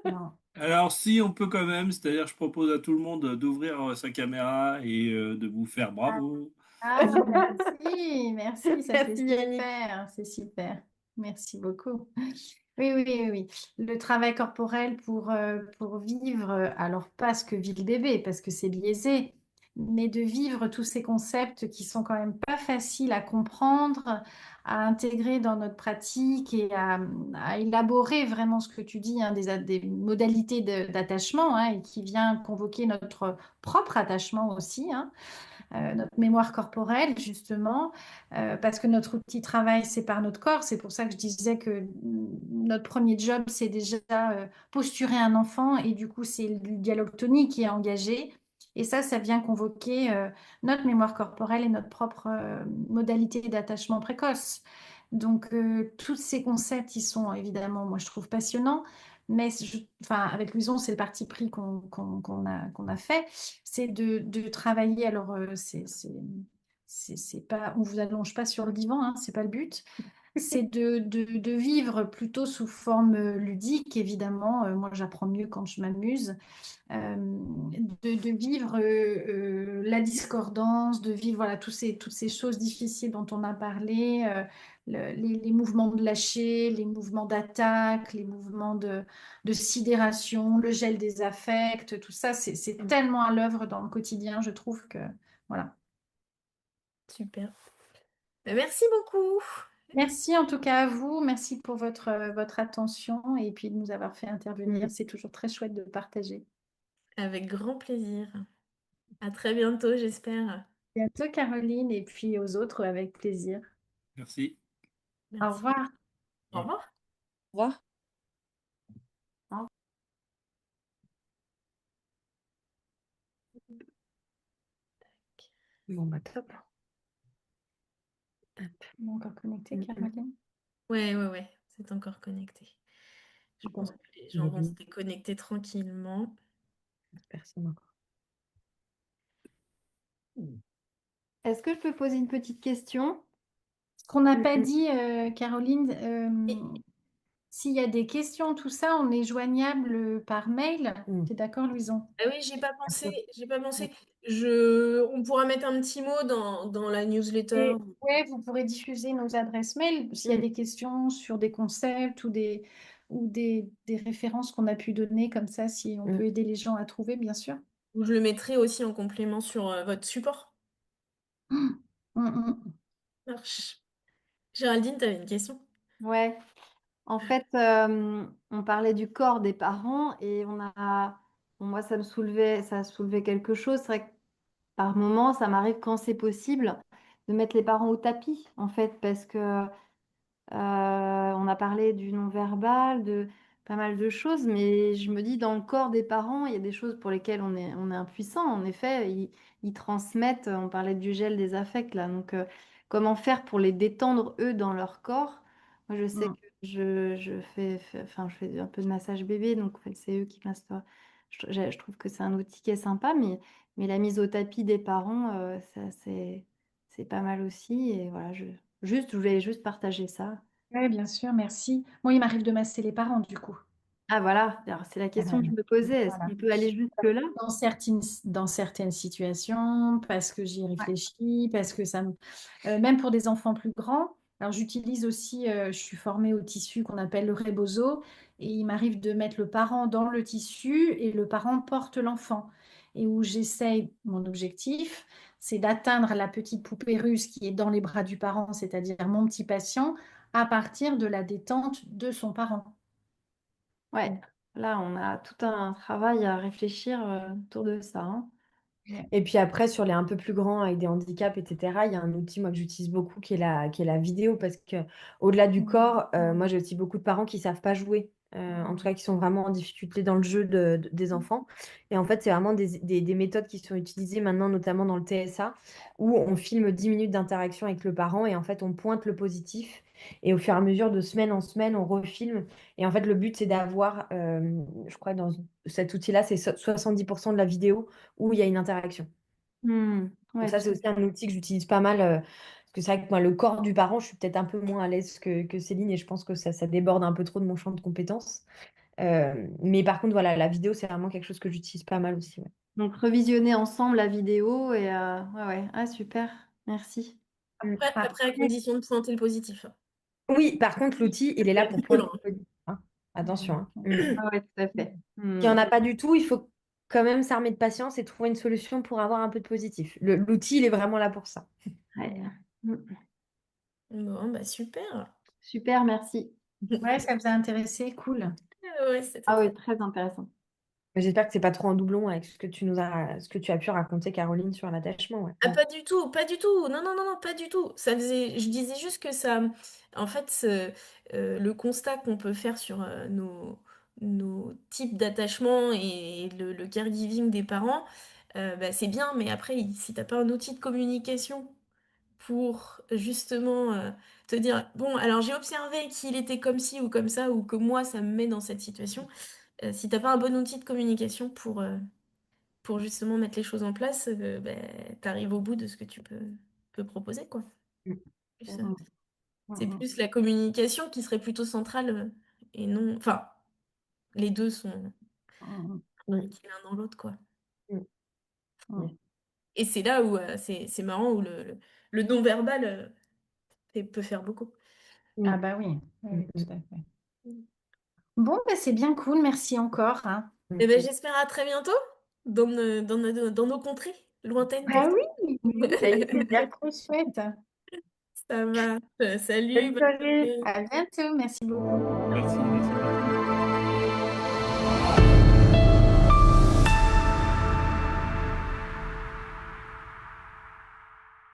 Non. Alors, si on peut quand même, c'est-à-dire, je propose à tout le monde d'ouvrir sa caméra et de vous faire bravo. Ah, merci, ça c'est Merci, Yannick. super, c'est super. Merci beaucoup. Oui, oui, oui, oui. Le travail corporel pour vivre, alors pas ce que vit le bébé, parce que c'est biaisé, mais de vivre tous ces concepts qui sont quand même pas faciles à comprendre, à intégrer dans notre pratique et à élaborer vraiment ce que tu dis, hein, des modalités d'attachement, hein, et qui vient convoquer notre propre attachement aussi, hein, notre mémoire corporelle, justement, parce que notre outil de travail, c'est par notre corps. C'est pour ça que je disais que notre premier job, c'est déjà posturer un enfant, et du coup, c'est le dialogue tonique qui est engagé. Et ça vient convoquer notre mémoire corporelle et notre propre modalité d'attachement précoce. Donc, tous ces concepts, ils sont évidemment, moi, je trouve passionnants. Mais enfin, avec Louison, c'est le parti pris qu'on a fait, c'est de travailler. Alors, c'est pas, on vous allonge pas sur le divan, hein, c'est pas le but. C'est de vivre plutôt sous forme ludique, évidemment. Moi, j'apprends mieux quand je m'amuse. De vivre la discordance, de vivre voilà, toutes ces choses difficiles dont on a parlé, les mouvements de lâcher, les mouvements d'attaque, les mouvements de sidération, le gel des affects, tout ça, c'est tellement à l'œuvre dans le quotidien, je trouve que voilà. super. Ben, merci beaucoup. Merci en tout cas à vous, merci pour votre attention et puis de nous avoir fait intervenir. C'est toujours très chouette de partager. Avec grand plaisir. À très bientôt, j'espère. Bientôt Caroline et puis aux autres avec plaisir. Merci. Au Merci. revoir. Au revoir. Au revoir. Bon, bah top. Hop. On est encore connecté, Caroline? Ouais, c'est encore connecté. Je pense que les gens vont se déconnecter tranquillement. Personne encore. Est-ce que je peux poser une petite question? Ce qu'on n'a pas dit, Caroline, s'il y a des questions, tout ça, on est joignable par mail. Tu es d'accord, Louison? Ah oui, j'ai pas pensé. On pourra mettre un petit mot dans la Et newsletter. ouais, vous pourrez diffuser nos adresses mail s'il y a des questions sur des concepts ou des références qu'on a pu donner, comme ça, si on peut aider les gens à trouver, bien sûr. Ou je le mettrai aussi en complément sur votre support. Hum, hum. Marche. Géraldine, tu avais une question? Ouais. En fait, on parlait du corps des parents et bon, moi, ça a soulevé quelque chose. C'est vrai que par moment, ça m'arrive quand c'est possible de mettre les parents au tapis, en fait, parce que on a parlé du non-verbal, pas mal de choses, mais je me dis, dans le corps des parents, il y a des choses pour lesquelles on est impuissant. En effet, ils transmettent, on parlait du gel des affects là, donc comment faire pour les détendre eux dans leur corps? Moi, je sais Mm. que enfin, je fais un peu de massage bébé, donc en fait, c'est eux qui massent. Je trouve que c'est un outil qui est sympa, mais la mise au tapis des parents, c'est pas mal aussi. Et voilà, je voulais juste partager ça. Oui, bien sûr, merci. Moi, il m'arrive de masser les parents, du coup. Ah voilà, alors c'est la question que je me posais. Est-ce Voilà. qu'on peut aller jusque-là? Dans certaines situations, parce que j'y réfléchis, parce que même pour des enfants plus grands. Alors j'utilise aussi, je suis formée au tissu qu'on appelle le rebozo, et il m'arrive de mettre le parent dans le tissu et le parent porte l'enfant. Et où j'essaye, mon objectif, c'est d'atteindre la petite poupée russe qui est dans les bras du parent, c'est-à-dire mon petit patient, à partir de la détente de son parent. Ouais, là on a tout un travail à réfléchir autour de ça, hein. Et puis après, sur les un peu plus grands avec des handicaps, etc., il y a un outil moi, que j'utilise beaucoup qui est la vidéo parce que au-delà du corps, moi j'ai aussi beaucoup de parents qui savent pas jouer, en tout cas qui sont vraiment en difficulté dans le jeu des enfants. Et en fait, c'est vraiment des méthodes qui sont utilisées maintenant, notamment dans le TSA, où on filme 10 minutes d'interaction avec le parent et en fait on pointe le positif. Et au fur et à mesure de semaine en semaine, on refilme. Et en fait, le but, c'est d'avoir, je crois, dans cet outil-là, c'est 70% de la vidéo où il y a une interaction. Hmm, Donc ouais, ça, tout c'est aussi un outil que j'utilise pas mal, parce que c'est vrai que moi, le corps du parent, je suis peut-être un peu moins à l'aise que Céline, et je pense que ça déborde un peu trop de mon champ de compétences. Mais par contre, voilà, la vidéo, c'est vraiment quelque chose que j'utilise pas mal aussi. Ouais. Donc revisionner ensemble la vidéo et ouais, ouais. Ah super, merci. Mm. Après, à condition de pointer le positif. Oui, par contre, l'outil, il est là pour pointer Violent. le positif, hein. Attention, hein. Mm. Ah ouais, tout à fait. S'il n'y en a pas du tout, il faut quand même s'armer de patience et trouver une solution pour avoir un peu de positif. L'outil, il est vraiment là pour ça. Ouais. Hmm. Bon, bah super. Super, merci. Ouais, ça vous a intéressé, cool. Ouais, c'était Ah très. oui, très intéressant. Mais j'espère que c'est pas trop en doublon avec ce que tu as pu raconter, Caroline, sur l'attachement. Ouais. Ah, pas du tout, pas du tout. Non, non, non, non, pas du tout. Je disais juste que ça, en fait, le constat qu'on peut faire sur nos types d'attachement et le caregiving des parents, bah, c'est bien, mais après, si t'as pas un outil de communication pour justement te dire, bon, alors j'ai observé qu'il était comme ci ou comme ça, ou que moi, ça me met dans cette situation, si t'as pas un bon outil de communication pour justement mettre les choses en place, ben, t'arrives au bout de ce que tu peux proposer, quoi. Plus, Hmm. c'est Hmm. plus la communication qui serait plutôt centrale et non. Enfin, les deux sont Hmm. imbriqués l'un dans l'autre, quoi. Mm. Hmm. Et c'est là où c'est marrant, où le non-verbal peut faire beaucoup. Mm. Ah bah oui, oui, Mm. oui, tout à fait. Bon, bah c'est bien cool, merci encore, hein. Mm. Et ben, j'espère à très bientôt dans nos contrées lointaines Ah pourtant. oui, oui, avec plaisir, trop chouette. Ça va. Salut, Bonne bonne soirée, journée. à bientôt, merci beaucoup. Merci, merci.